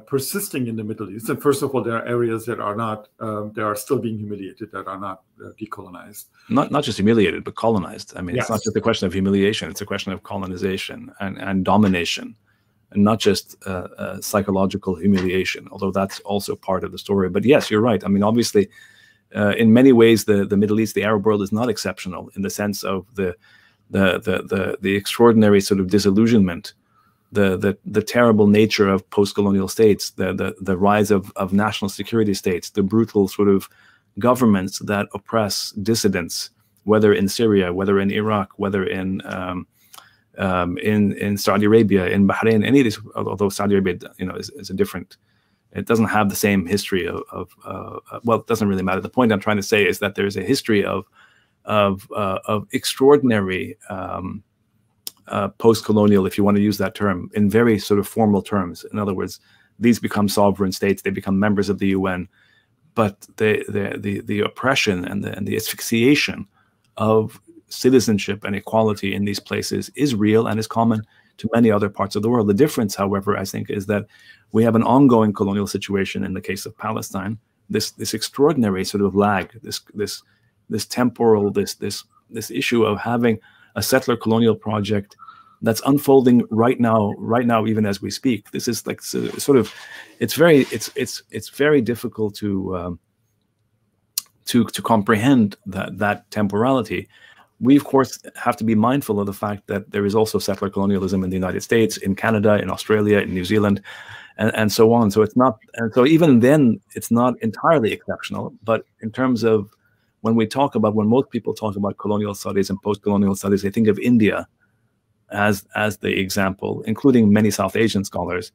[SPEAKER 2] persisting in the Middle East. And first of all, there are areas that are not, they are still being humiliated, that are not decolonized.
[SPEAKER 3] Not just humiliated, but colonized. I mean, it's not just a question of humiliation, it's a question of colonization and domination. And not just psychological humiliation, although that's also part of the story. But yes, you're right. I mean, obviously, in many ways, the Middle East, the Arab world, is not exceptional in the sense of the extraordinary sort of disillusionment, the terrible nature of post-colonial states, the rise of national security states, the brutal sort of governments that oppress dissidents, whether in Syria, whether in Iraq, whether in Saudi Arabia, in Bahrain, any of these, although Saudi Arabia, is a different, it doesn't have the same history well, it doesn't really matter. The point I'm trying to say is that there's a history of extraordinary post-colonial, if you want to use that term, in very sort of formal terms. In other words, these become sovereign states, they become members of the UN, but the oppression and the asphyxiation of citizenship and equality in these places is real and is common to many other parts of the world. The difference, however, I think, is that we have an ongoing colonial situation in the case of Palestine. This extraordinary sort of lag, this temporal, this issue of having a settler colonial project that's unfolding right now, even as we speak. This is like sort of, it's very difficult to comprehend that temporality. We, of course, have to be mindful of the fact that there is also settler colonialism in the United States, in Canada, in Australia, in New Zealand, and so on. So it's not, and so even then, it's not entirely exceptional. But in terms of when most people talk about colonial studies and post-colonial studies, they think of India as the example, including many South Asian scholars,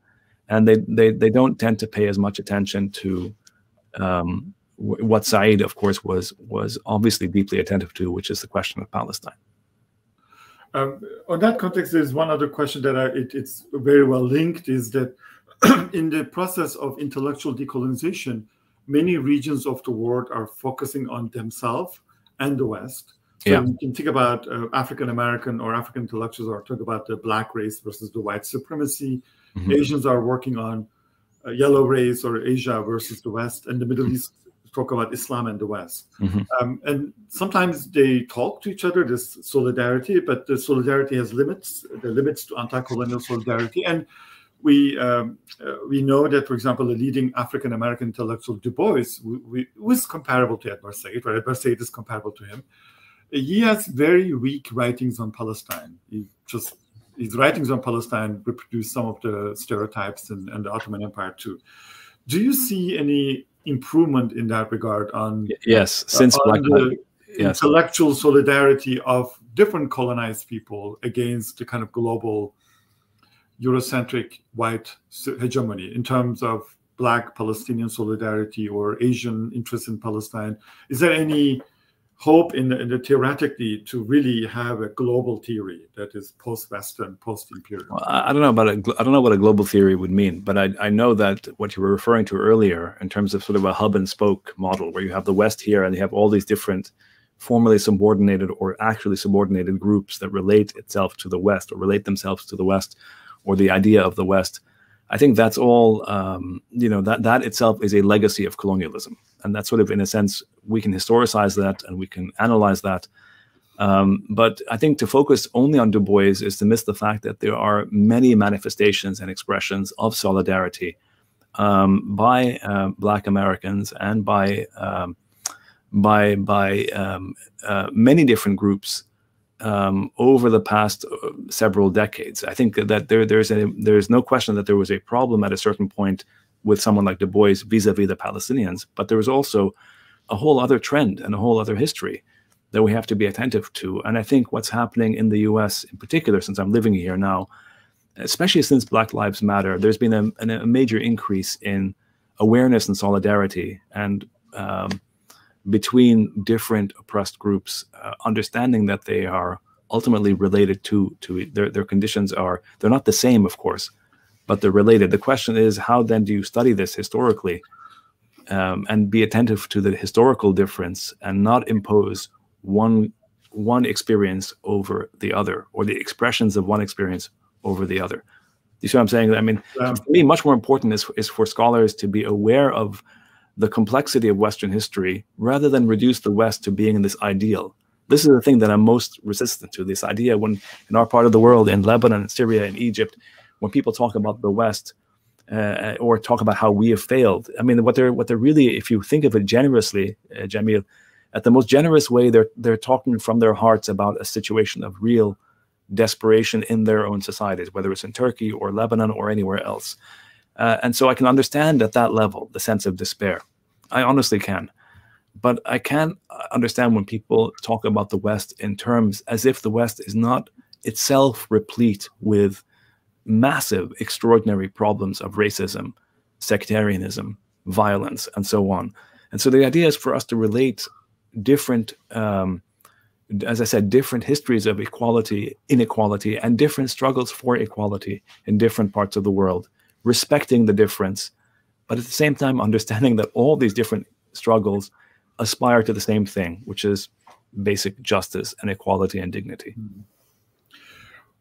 [SPEAKER 3] and they don't tend to pay as much attention to what Said, of course, was obviously deeply attentive to, which is the question of Palestine.
[SPEAKER 2] On that context, there's one other question that it's very well linked, is that in the process of intellectual decolonization, many regions of the world are focusing on themselves and the West. So you can think about African-American or African intellectuals are talking about the black race versus the white supremacy. Asians are working on yellow race or Asia versus the West, and the Middle East talk about Islam and the West. And sometimes they talk to each other, this solidarity, but the solidarity has limits, the limits to anti-colonial solidarity. And we know that, for example, the leading African-American intellectual Du Bois, who is comparable to Edward Said, or Edward Said is comparable to him. He has very weak writings on Palestine. His writings on Palestine reproduce some of the stereotypes and the Ottoman Empire too. Do you see any improvement in that regard on
[SPEAKER 3] since
[SPEAKER 2] on the intellectual solidarity of different colonized people against the kind of global Eurocentric white hegemony in terms of Black Palestinian solidarity or Asian interest in Palestine? Is there any hope in the theoretically to really have a global theory that is post-Western, post-imperial?
[SPEAKER 3] Well, I don't know what a global theory would mean, but I know that what you were referring to earlier in terms of sort of a hub and spoke model, where you have the West here and you have all these different formerly subordinated or actually subordinated groups that relate itself to the West or relate themselves to the West or the idea of the West. I think that's all, that itself is a legacy of colonialism. And that's sort of, in a sense, we can historicize that and we can analyze that. But I think to focus only on Du Bois is to miss the fact that there are many manifestations and expressions of solidarity by Black Americans and by many different groups over the past several decades. I think that there's no question that there was a problem at a certain point with someone like Du Bois vis-a-vis the Palestinians, but there was also a whole other trend and a whole other history that we have to be attentive to. And I think what's happening in the US in particular, since I'm living here now, especially since Black Lives Matter, there's been a major increase in awareness and solidarity and between different oppressed groups, understanding that they are ultimately related to their conditions they're not the same, of course, but they're related. The question is, how then do you study this historically and be attentive to the historical difference and not impose one experience over the other or the expressions of one experience over the other? You see what I'm saying? I mean, for me, much more important is for scholars to be aware of the complexity of Western history rather than reduce the West to being in this ideal. This is the thing that I'm most resistant to, this idea when in our part of the world, in Lebanon, Syria, and Egypt, when people talk about the West or talk about how we have failed, I mean, what they're really, if you think of it generously, Jamil, at the most generous way, they're talking from their hearts about a situation of real desperation in their own societies, whether it's in Turkey or Lebanon or anywhere else. And so I can understand at that level the sense of despair. I honestly can. But I can't understand when people talk about the West in terms as if the West is not itself replete with massive, extraordinary problems of racism, sectarianism, violence, and so on. And so the idea is for us to relate different, as I said, different histories of equality, inequality, and different struggles for equality in different parts of the world, respecting the difference, but at the same time understanding that all these different struggles aspire to the same thing, which is basic justice and equality and dignity.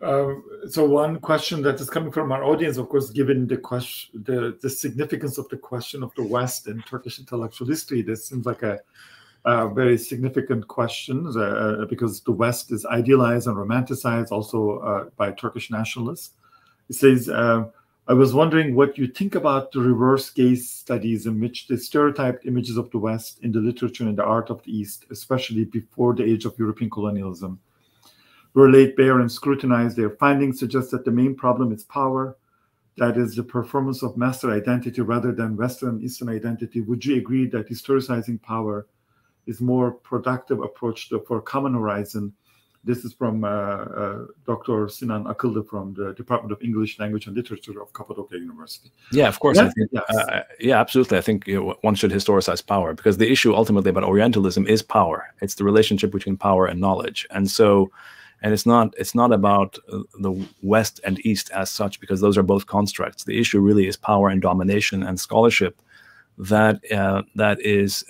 [SPEAKER 2] So one question that is coming from our audience, of course, given the question, the significance of the question of the West in Turkish intellectual history, this seems like a very significant question because the West is idealized and romanticized also by Turkish nationalists. It says, I was wondering what you think about the reverse gaze studies in which the stereotyped images of the West in the literature and the art of the East, especially before the age of European colonialism, were laid bare and scrutinized. Their findings suggest that the main problem is power, that is the performance of master identity rather than Western and Eastern identity. Would you agree that historicizing power is more productive approach for common horizon? This is from Dr. Sinan Akıllı from the Department of English Language and Literature of Cappadocia University.
[SPEAKER 3] Yeah, of course.
[SPEAKER 2] Yeah,
[SPEAKER 3] I think,
[SPEAKER 2] yes.
[SPEAKER 3] Yeah, absolutely. I think one should historicize power because the issue ultimately about Orientalism is power. It's the relationship between power and knowledge. And so, and it's not about the West and East as such, because those are both constructs. The issue really is power and domination, and scholarship that is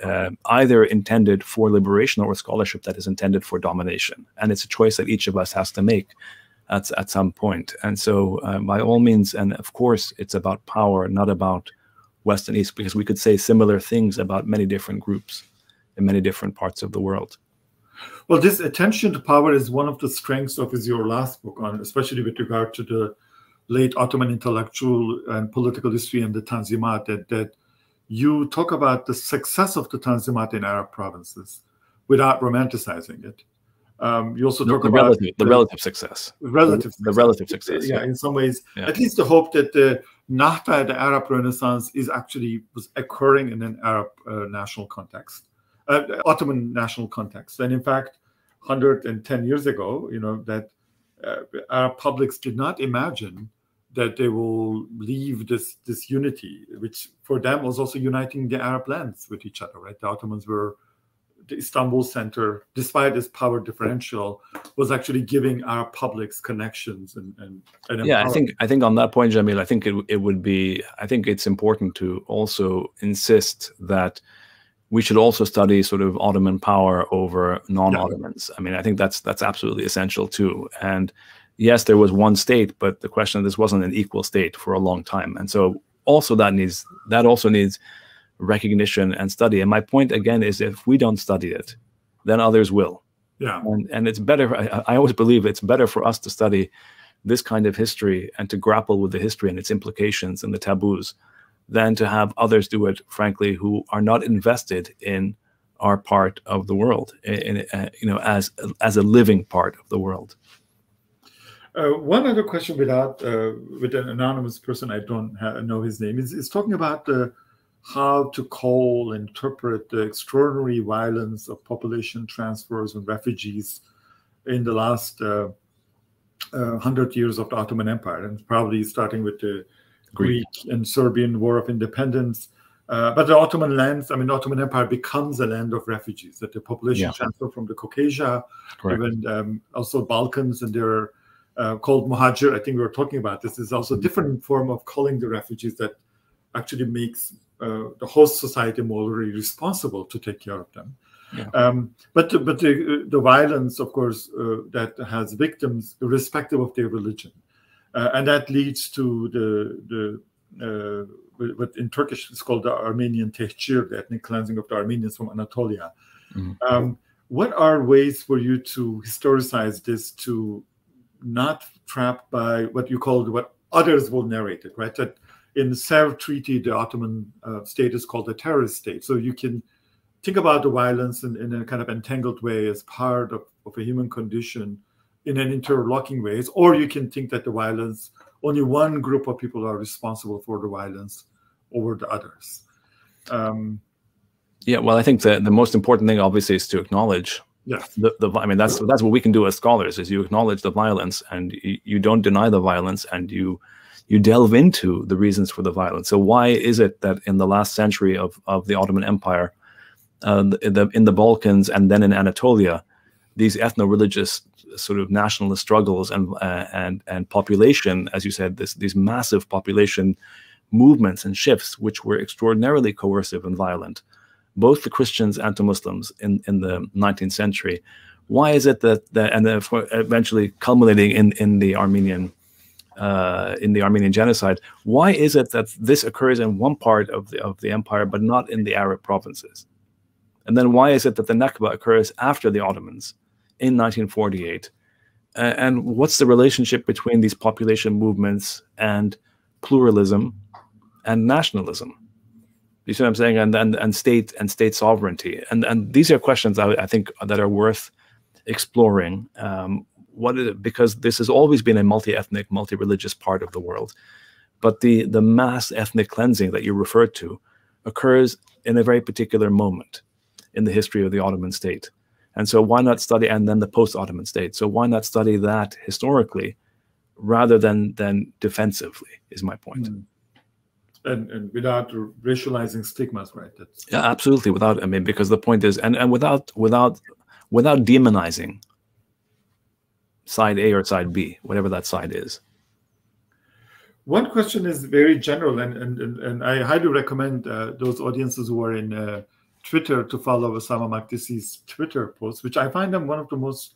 [SPEAKER 3] either intended for liberation or scholarship that is intended for domination. And it's a choice that each of us has to make at some point. And so by all means, and of course, it's about power, not about West and East, because we could say similar things about many different groups in many different parts of the world.
[SPEAKER 2] Well, this attention to power is one of the strengths of your last book, on, especially with regard to the late Ottoman intellectual and political history and the Tanzimat, that you talk about the success of the Tanzimat in Arab provinces without romanticizing it. You also talk about
[SPEAKER 3] the relative success. The relative success.
[SPEAKER 2] Yeah, in some ways, at least the hope that the Nahda, the Arab Renaissance, was occurring in an Arab national context, Ottoman national context. And in fact, 110 years ago, that Arab publics did not imagine that they will leave this unity, which for them was also uniting the Arab lands with each other, right? The Ottomans were the Istanbul center, despite its power differential, was actually giving Arab publics connections and
[SPEAKER 3] yeah, I think on that point, Jamil, I think it's important to also insist that we should also study sort of Ottoman power over non-Ottomans. I mean, I think that's absolutely essential too. And yes, there was one state, but the question of this wasn't an equal state for a long time. And so also that also needs recognition and study. And my point again is, if we don't study it, then others will.
[SPEAKER 2] Yeah.
[SPEAKER 3] And it's better, I always believe it's better for us to study this kind of history and to grapple with the history and its implications and the taboos than to have others do it, frankly, who are not invested in our part of the world, as a living part of the world.
[SPEAKER 2] One other question with an anonymous person, I don't know his name, is talking about how to call and interpret the extraordinary violence of population transfers and refugees in the last 100 years of the Ottoman Empire, and probably starting with the Greek and Serbian War of Independence. But the Ottoman lands, the Ottoman Empire becomes a land of refugees, that the population transfer from the Caucasia, even also Balkans, and they're called muhajir. I think we were talking about this. Is also a different form of calling the refugees that actually makes the host society morally responsible to take care of them. Yeah. But the violence, of course, that has victims irrespective of their religion, and that leads to what in Turkish is called the Armenian tehcir, the ethnic cleansing of the Armenians from Anatolia. Mm-hmm. What are ways for you to historicize this, to not trapped by what you call, what others will narrate it, right? That in the Sevres Treaty, the Ottoman state is called a terrorist state. So you can think about the violence in a kind of entangled way as part of a human condition in an interlocking ways, or you can think that the violence, only one group of people are responsible for the violence over the others.
[SPEAKER 3] Yeah, well, I think the most important thing, obviously, is to acknowledge.
[SPEAKER 2] Yes.
[SPEAKER 3] That's what we can do as scholars, is you acknowledge the violence and you don't deny the violence, and you delve into the reasons for the violence. So why is it that in the last century of the Ottoman Empire, in the Balkans and then in Anatolia, these ethno-religious sort of nationalist struggles and population, as you said, these massive population movements and shifts, which were extraordinarily coercive and violent, both the Christians and to Muslims in the 19th century. Why is it that and then eventually culminating in the Armenian genocide? Why is it that this occurs in one part of the empire but not in the Arab provinces? And then why is it that the Nakba occurs after the Ottomans in 1948? And what's the relationship between these population movements and pluralism and nationalism? You see what I'm saying? And state sovereignty. And these are questions I think that are worth exploring. Because this has always been a multi-ethnic, multi-religious part of the world. But the mass ethnic cleansing that you referred to occurs in a very particular moment in the history of the Ottoman state. And so why not study, and then the post-Ottoman state, so why not study that historically rather than defensively, is my point.
[SPEAKER 2] And without racializing stigmas, right?
[SPEAKER 3] Yeah, absolutely. Because the point is, and without demonizing side A or side B, whatever that side is.
[SPEAKER 2] One question is very general, and I highly recommend those audiences who are in Twitter to follow Ussama Makdisi's Twitter posts, which I find them one of the most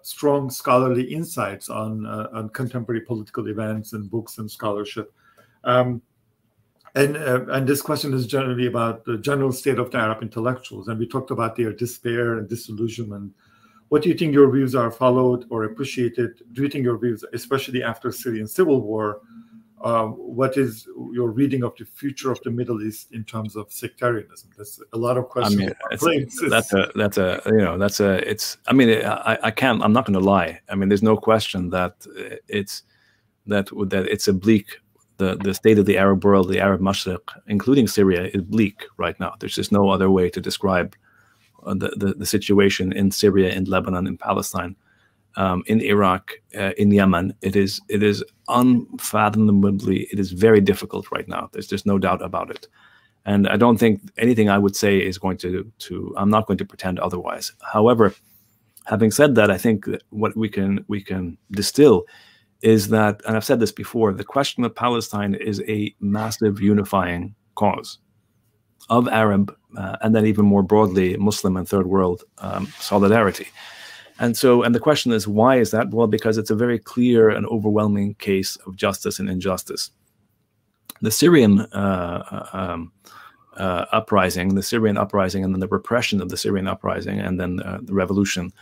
[SPEAKER 2] strong scholarly insights on contemporary political events and books and scholarship. And this question is generally about the general state of the Arab intellectuals. And we talked about their despair and disillusionment. What do you think your views are followed or appreciated? Do you think your views, especially after Syrian civil war, what is your reading of the future of the Middle East in terms of sectarianism? There's a lot of questions.
[SPEAKER 3] I mean, I can't. I'm not going to lie. I mean, there's no question that it's a bleak. The state of the Arab world, the Arab Mashriq, including Syria, is bleak right now. There's just no other way to describe the situation in Syria, in Lebanon, in Palestine, in Iraq, in Yemen. It is unfathomably, it is very difficult right now. There's just no doubt about it. And I don't think anything I would say is going to I'm not going to pretend otherwise. However, having said that, I think that what we can distill is that, and I've said this before, the question of Palestine is a massive unifying cause of Arab and then even more broadly Muslim and third world solidarity. And the question is, why is that? Well, because it's a very clear and overwhelming case of justice and injustice. The Syrian uprising, and then the repression of the Syrian uprising, and then the revolution,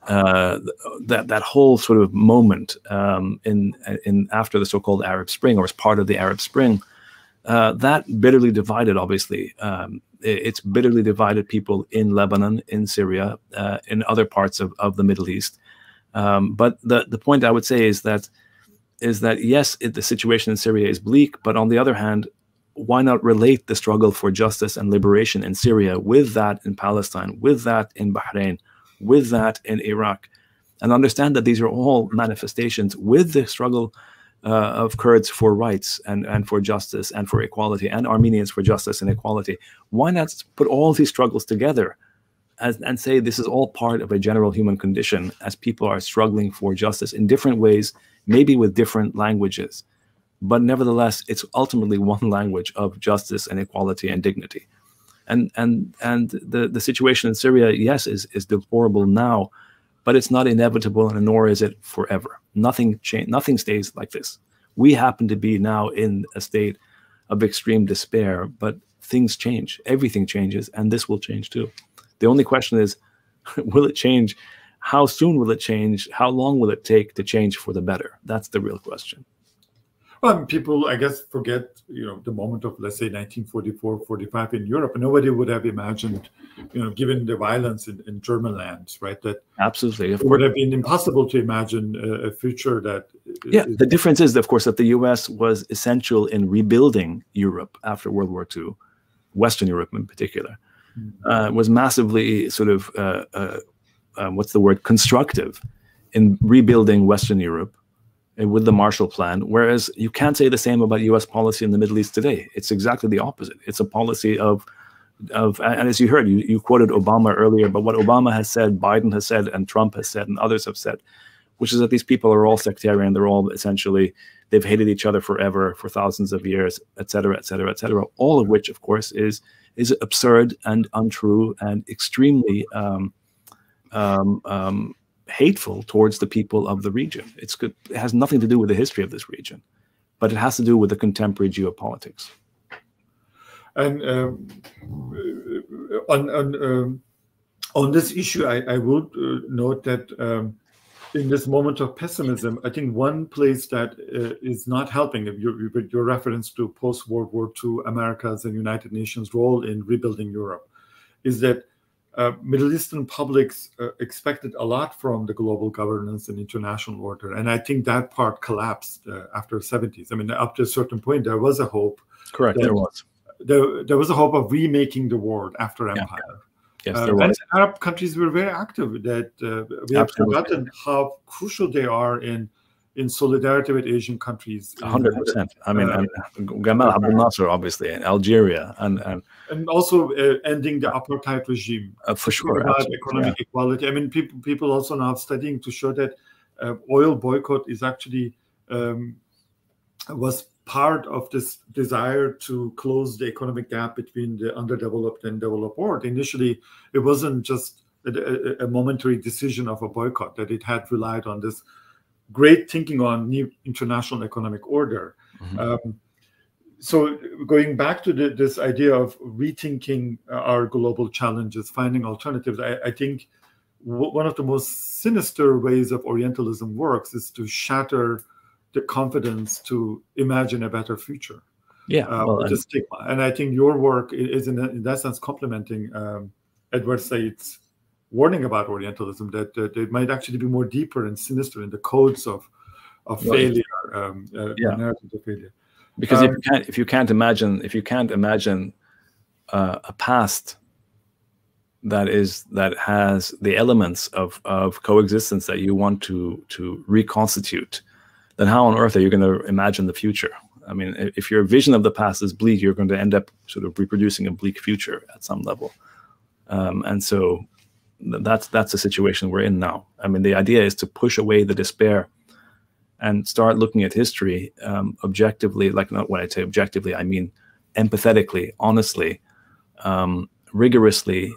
[SPEAKER 3] that whole sort of moment in after the so-called Arab Spring, or as part of the Arab Spring, that bitterly divided, obviously. It's bitterly divided people in Lebanon, in Syria, in other parts of the Middle East. But the point I would say is that yes, the situation in Syria is bleak, but on the other hand, why not relate the struggle for justice and liberation in Syria with that in Palestine, with that in Bahrain, with that in Iraq, and understand that these are all manifestations with the struggle of Kurds for rights and for justice and for equality, and Armenians for justice and equality. Why not put all these struggles together and say this is all part of a general human condition as people are struggling for justice in different ways, maybe with different languages, but nevertheless, it's ultimately one language of justice and equality and dignity. And the situation in Syria, yes, is deplorable now, but it's not inevitable, and nor is it forever. Nothing stays like this. We happen to be now in a state of extreme despair, but things change. Everything changes, and this will change too. The only question is, will it change? How soon will it change? How long will it take to change for the better? That's the real question.
[SPEAKER 2] Well, people, I guess, forget, the moment of, let's say, 1944, 45 in Europe. And nobody would have imagined, given the violence in German lands, right? That
[SPEAKER 3] absolutely,
[SPEAKER 2] it would have been impossible to imagine a future that.
[SPEAKER 3] Yeah, the difference is, of course, that the U.S. was essential in rebuilding Europe after World War II, Western Europe in particular, was massively sort of, constructive in rebuilding Western Europe with the Marshall Plan, whereas you can't say the same about U.S. policy in the Middle East today. It's exactly the opposite. It's a policy of and as you heard, you quoted Obama earlier, but what Obama has said, Biden has said, and Trump has said, and others have said, which is that these people are all sectarian. They're all essentially, they've hated each other forever, for thousands of years, et cetera, et cetera, et cetera. All of which, of course, is absurd and untrue and extremely hateful towards the people of the region. It has nothing to do with the history of this region, but it has to do with the contemporary geopolitics.
[SPEAKER 2] And on this issue, I would note that in this moment of pessimism, I think one place that is not helping, your reference to post-World War II America's and United Nations role in rebuilding Europe, is that Middle Eastern publics expected a lot from the global governance and international order. And I think that part collapsed after the 70s. I mean, up to a certain point, there was a hope.
[SPEAKER 3] Correct, there was.
[SPEAKER 2] There was a hope of remaking the world after empire.
[SPEAKER 3] Yes, there was.
[SPEAKER 2] And Arab countries were very active. That we have forgotten how crucial they are in solidarity with Asian countries.
[SPEAKER 3] 100%. I mean, Gamal Abdel Nasser, obviously, in Algeria, and
[SPEAKER 2] also ending the apartheid regime.
[SPEAKER 3] For sure.
[SPEAKER 2] About economic equality. I mean, people also now studying to show that oil boycott is actually was part of this desire to close the economic gap between the underdeveloped and developed world. Initially, it wasn't just a momentary decision of a boycott, that it had relied on this great thinking on new international economic order. so going back to this idea of rethinking our global challenges, finding alternatives, I think one of the most sinister ways of Orientalism works is to shatter the confidence to imagine a better future.
[SPEAKER 3] Yeah,
[SPEAKER 2] with the stigma. And I think your work is in that sense complementing Edward Said's warning about Orientalism, that it might actually be more deeper and sinister in the codes of failure, narratives of failure.
[SPEAKER 3] Because if you can't imagine a past that has the elements of coexistence that you want to reconstitute, then how on earth are you going to imagine the future? I mean, if your vision of the past is bleak, you're going to end up sort of reproducing a bleak future at some level. And so that's the situation we're in now. I mean, the idea is to push away the despair and start looking at history objectively, like, not when I say objectively, I mean empathetically, honestly, rigorously,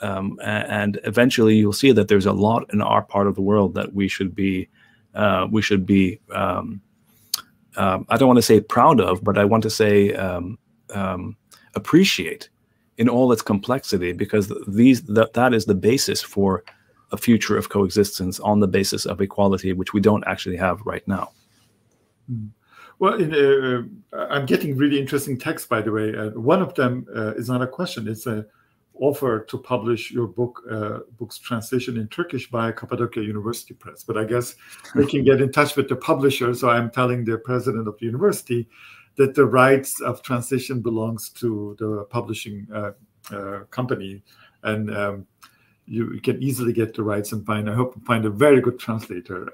[SPEAKER 3] and eventually you'll see that there's a lot in our part of the world that we should be I don't want to say proud of, but I want to say appreciate in all its complexity, because that is the basis for a future of coexistence on the basis of equality, which we don't actually have right now.
[SPEAKER 2] Well, I'm getting really interesting texts, by the way. One of them is not a question. It's an offer to publish your book's translation in Turkish by Cappadocia University Press. But I guess we can get in touch with the publisher. So I'm telling the president of the university that the rights of translation belongs to the publishing company. And you can easily get the rights and I hope find a very good translator.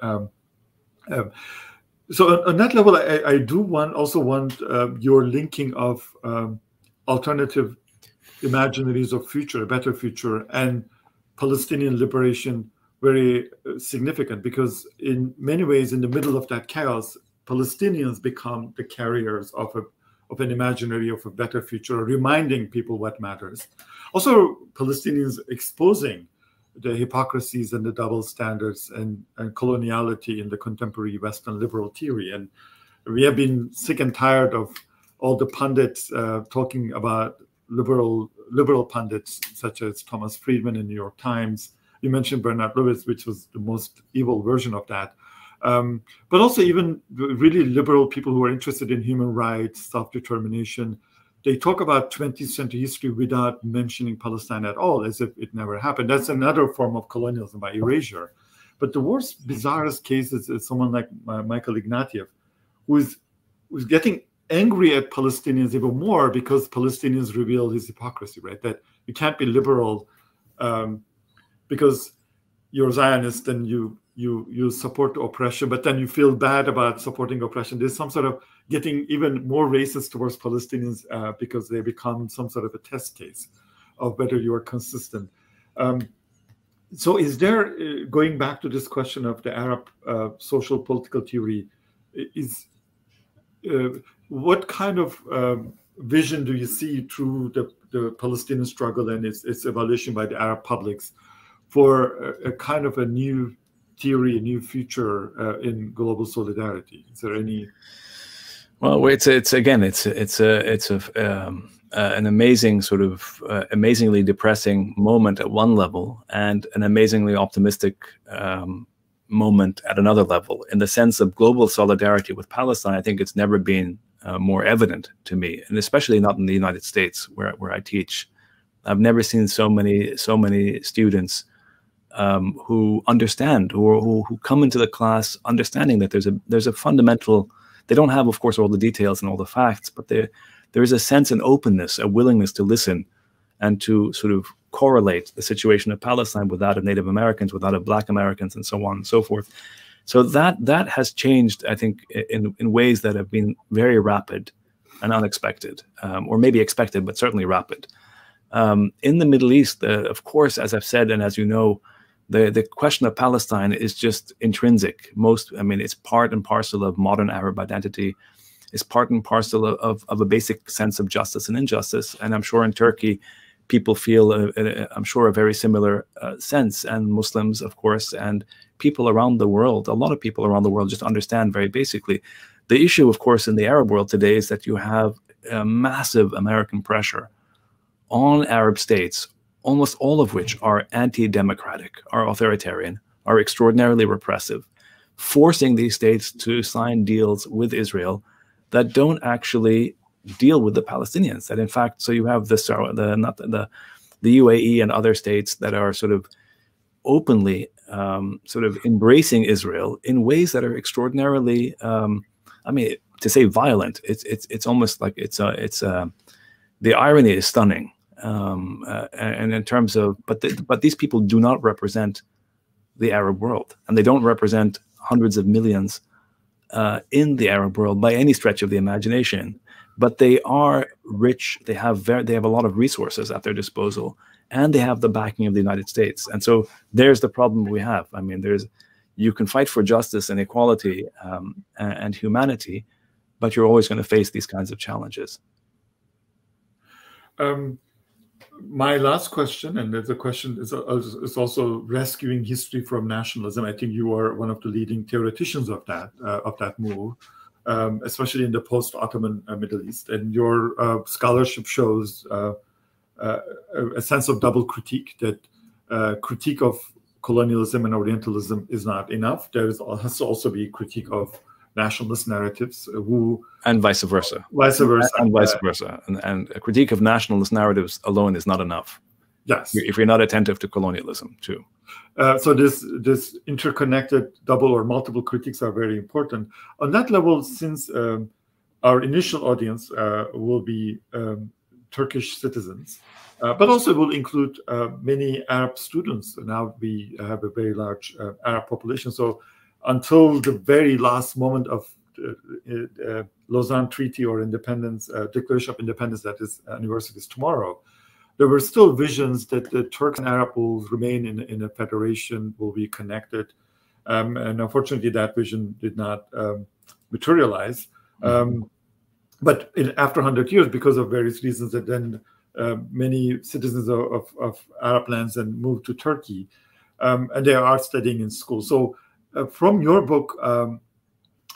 [SPEAKER 2] So on that level, I do also want your linking of alternative imaginaries of future, a better future, and Palestinian liberation very significant, because in many ways, in the middle of that chaos, Palestinians become the carriers of an imaginary of a better future, reminding people what matters. Also, Palestinians exposing the hypocrisies and the double standards and coloniality in the contemporary Western liberal theory. And we have been sick and tired of all the pundits talking about liberal pundits such as Thomas Friedman in New York Times. You mentioned Bernard Lewis, which was the most evil version of that. But also even really liberal people who are interested in human rights, self-determination. They talk about 20th century history without mentioning Palestine at all, as if it never happened. That's another form of colonialism by erasure. But the worst, bizarrest case is someone like Michael Ignatieff, who's getting angry at Palestinians even more because Palestinians reveal his hypocrisy, right? That you can't be liberal because you're Zionist and you support oppression, but then you feel bad about supporting oppression. There's some sort of getting even more racist towards Palestinians because they become some sort of a test case of whether you are consistent. So is there, going back to this question of the Arab social political theory, what kind of vision do you see through the Palestinian struggle and its evaluation by the Arab publics for a kind of a new theory, a new future in global solidarity? Is there any?
[SPEAKER 3] Well, it's an amazing sort of amazingly depressing moment at one level, and an amazingly optimistic moment at another level. In the sense of global solidarity with Palestine, I think it's never been more evident to me, and especially not in the United States where I teach. I've never seen so many students who understand, who come into the class understanding that there's a fundamental. They don't have, of course, all the details and all the facts, but there is a sense and openness, a willingness to listen and to sort of correlate the situation of Palestine with that of Native Americans, with that of Black Americans, and so on and so forth. So that has changed, I think, in ways that have been very rapid and unexpected, or maybe expected, but certainly rapid. In the Middle East, of course, as I've said, and as you know, the question of Palestine is just intrinsic. It's part and parcel of modern Arab identity. It's part and parcel of a basic sense of justice and injustice. And I'm sure in Turkey, people feel, a very similar sense. And Muslims, of course, and people around the world, a lot of people around the world just understand very basically The issue, of course, in the Arab world today is that you have massive American pressure on Arab states, almost all of which are anti-democratic, are authoritarian, are extraordinarily repressive, forcing these states to sign deals with Israel that don't actually deal with the Palestinians. That in fact, so you have the UAE and other states that are sort of openly sort of embracing Israel in ways that are extraordinarily, I mean, to say violent, it's almost like the irony is stunning. And in terms of, but these people do not represent the Arab world, and they don't represent hundreds of millions in the Arab world by any stretch of the imagination. But they are rich. They have a lot of resources at their disposal, and they have the backing of the United States. And so there's the problem we have. I mean, you can fight for justice and equality and humanity, but you're always going to face these kinds of challenges.
[SPEAKER 2] My last question, and the question is also rescuing history from nationalism. I think you are one of the leading theoreticians of that move, especially in the post-Ottoman Middle East. And your scholarship shows a sense of double critique, that critique of colonialism and Orientalism is not enough. There has to also be critique of nationalist narratives
[SPEAKER 3] and vice versa. And a critique of nationalist narratives alone is not enough.
[SPEAKER 2] Yes,
[SPEAKER 3] if you're not attentive to colonialism too.
[SPEAKER 2] So this interconnected double or multiple critiques are very important. On that level, since our initial audience will be Turkish citizens, but also will include many Arab students. Now we have a very large Arab population. So until the very last moment of Lausanne Treaty or independence, Declaration of Independence, that is anniversary is tomorrow, there were still visions that the Turks and Arab will remain in a federation, will be connected. And unfortunately, that vision did not materialize. But after 100 years, because of various reasons, that then many citizens of Arab lands then moved to Turkey, and they are studying in school. So from your book,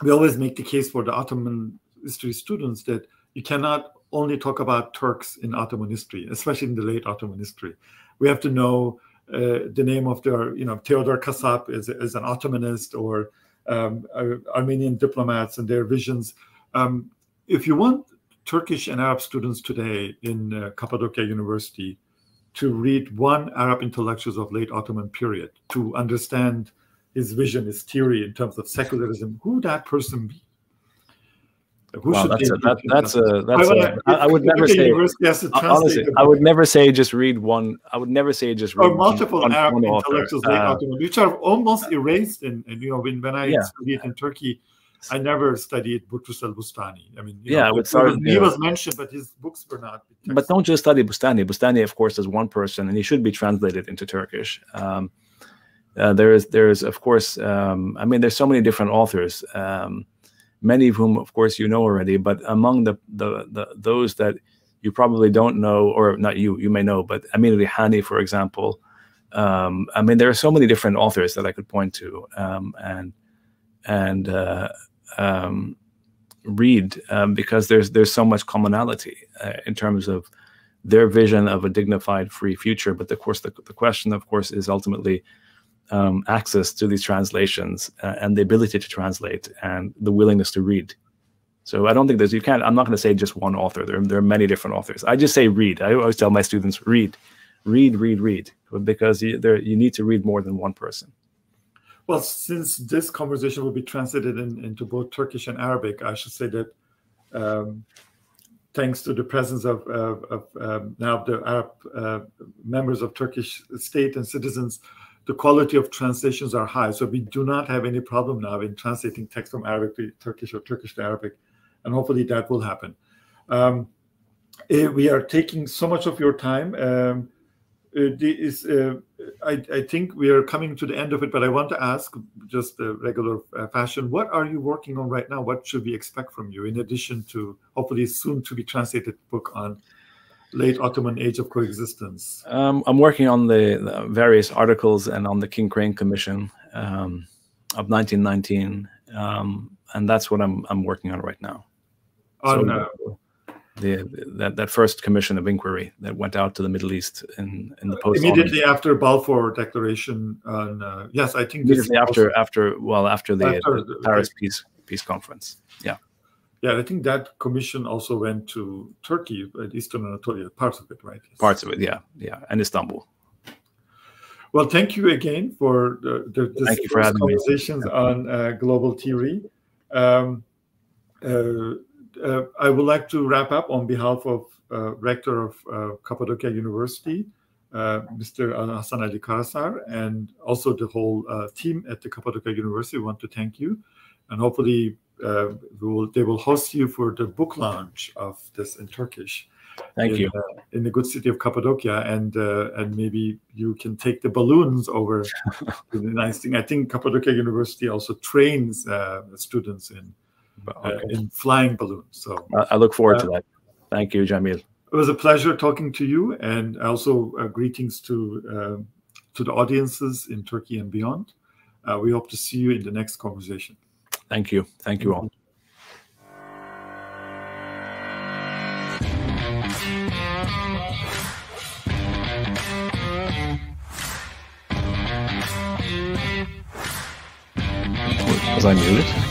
[SPEAKER 2] we always make the case for the Ottoman history students that you cannot only talk about Turks in Ottoman history, especially in the late Ottoman history. We have to know the name of their, Theodor Kasap is an Ottomanist, or Armenian diplomats and their visions. If you want Turkish and Arab students today in Cappadocia University to read one Arab intellectuals of late Ottoman period, to understand his vision, his theory in terms of secularism, who would that person be?
[SPEAKER 3] I would never say. Honestly, I would never say just read one. I would never say just read
[SPEAKER 2] or multiple
[SPEAKER 3] one
[SPEAKER 2] Arab
[SPEAKER 3] author.
[SPEAKER 2] intellectuals, late Ottoman, which are almost erased. When I studied in Turkey, I never studied Butrus al-Bustani. I mean, he was mentioned, but his books were not.
[SPEAKER 3] But don't just study Bustani. Bustani, of course, is one person, and he should be translated into Turkish. There is, of course, I mean, there's so many different authors. Many of whom, of course, you know already, but among those that you probably don't know, or not you may know, but Amin Rihani, for example. I mean, there are so many different authors that I could point to and read because there's so much commonality in terms of their vision of a dignified, free future. But of course, the question, of course, is ultimately access to these translations and the ability to translate and the willingness to read. So I don't think I'm not going to say just one author. There are many different authors. I just say read. I always tell my students, read, because you need to read more than one person.
[SPEAKER 2] Well, since this conversation will be translated into both Turkish and Arabic, I should say that thanks to the presence of now the Arab members of Turkish state and citizens, the quality of translations are high. So we do not have any problem now in translating text from Arabic to Turkish or Turkish to Arabic. And hopefully that will happen. We are taking so much of your time. I think we are coming to the end of it, but I want to ask, just a regular fashion, what are you working on right now? What should we expect from you in addition to hopefully soon to be translated book on late Ottoman age of coexistence?
[SPEAKER 3] I'm working on the various articles and on the King Crane Commission of 1919. and that's what I'm working on right now.
[SPEAKER 2] On
[SPEAKER 3] that first commission of inquiry that went out to the Middle East in the post
[SPEAKER 2] immediately after Balfour Declaration. Yes, I think
[SPEAKER 3] immediately after the Paris Peace Conference. Yeah.
[SPEAKER 2] Yeah, I think that commission also went to Turkey, Eastern Anatolia, parts of it, right? Yes.
[SPEAKER 3] Parts of it, yeah, and Istanbul.
[SPEAKER 2] Well, thank you again for
[SPEAKER 3] thank you for having
[SPEAKER 2] conversations on global theory. I would like to wrap up on behalf of Rector of Cappadocia University, Mr. Hasan Ali Karasar, and also the whole team at the Cappadocia University. We want to thank you, and hopefully they will host you for the book launch of this in Turkish.
[SPEAKER 3] Thank you.
[SPEAKER 2] In the good city of Cappadocia, and maybe you can take the balloons over to the nice thing. I think Cappadocia University also trains students in flying balloons. So
[SPEAKER 3] I look forward to that. Thank you, Jamil.
[SPEAKER 2] It was a pleasure talking to you, and also greetings to the audiences in Turkey and beyond. We hope to see you in the next conversation.
[SPEAKER 3] Thank you. Thank you all. Was I muted?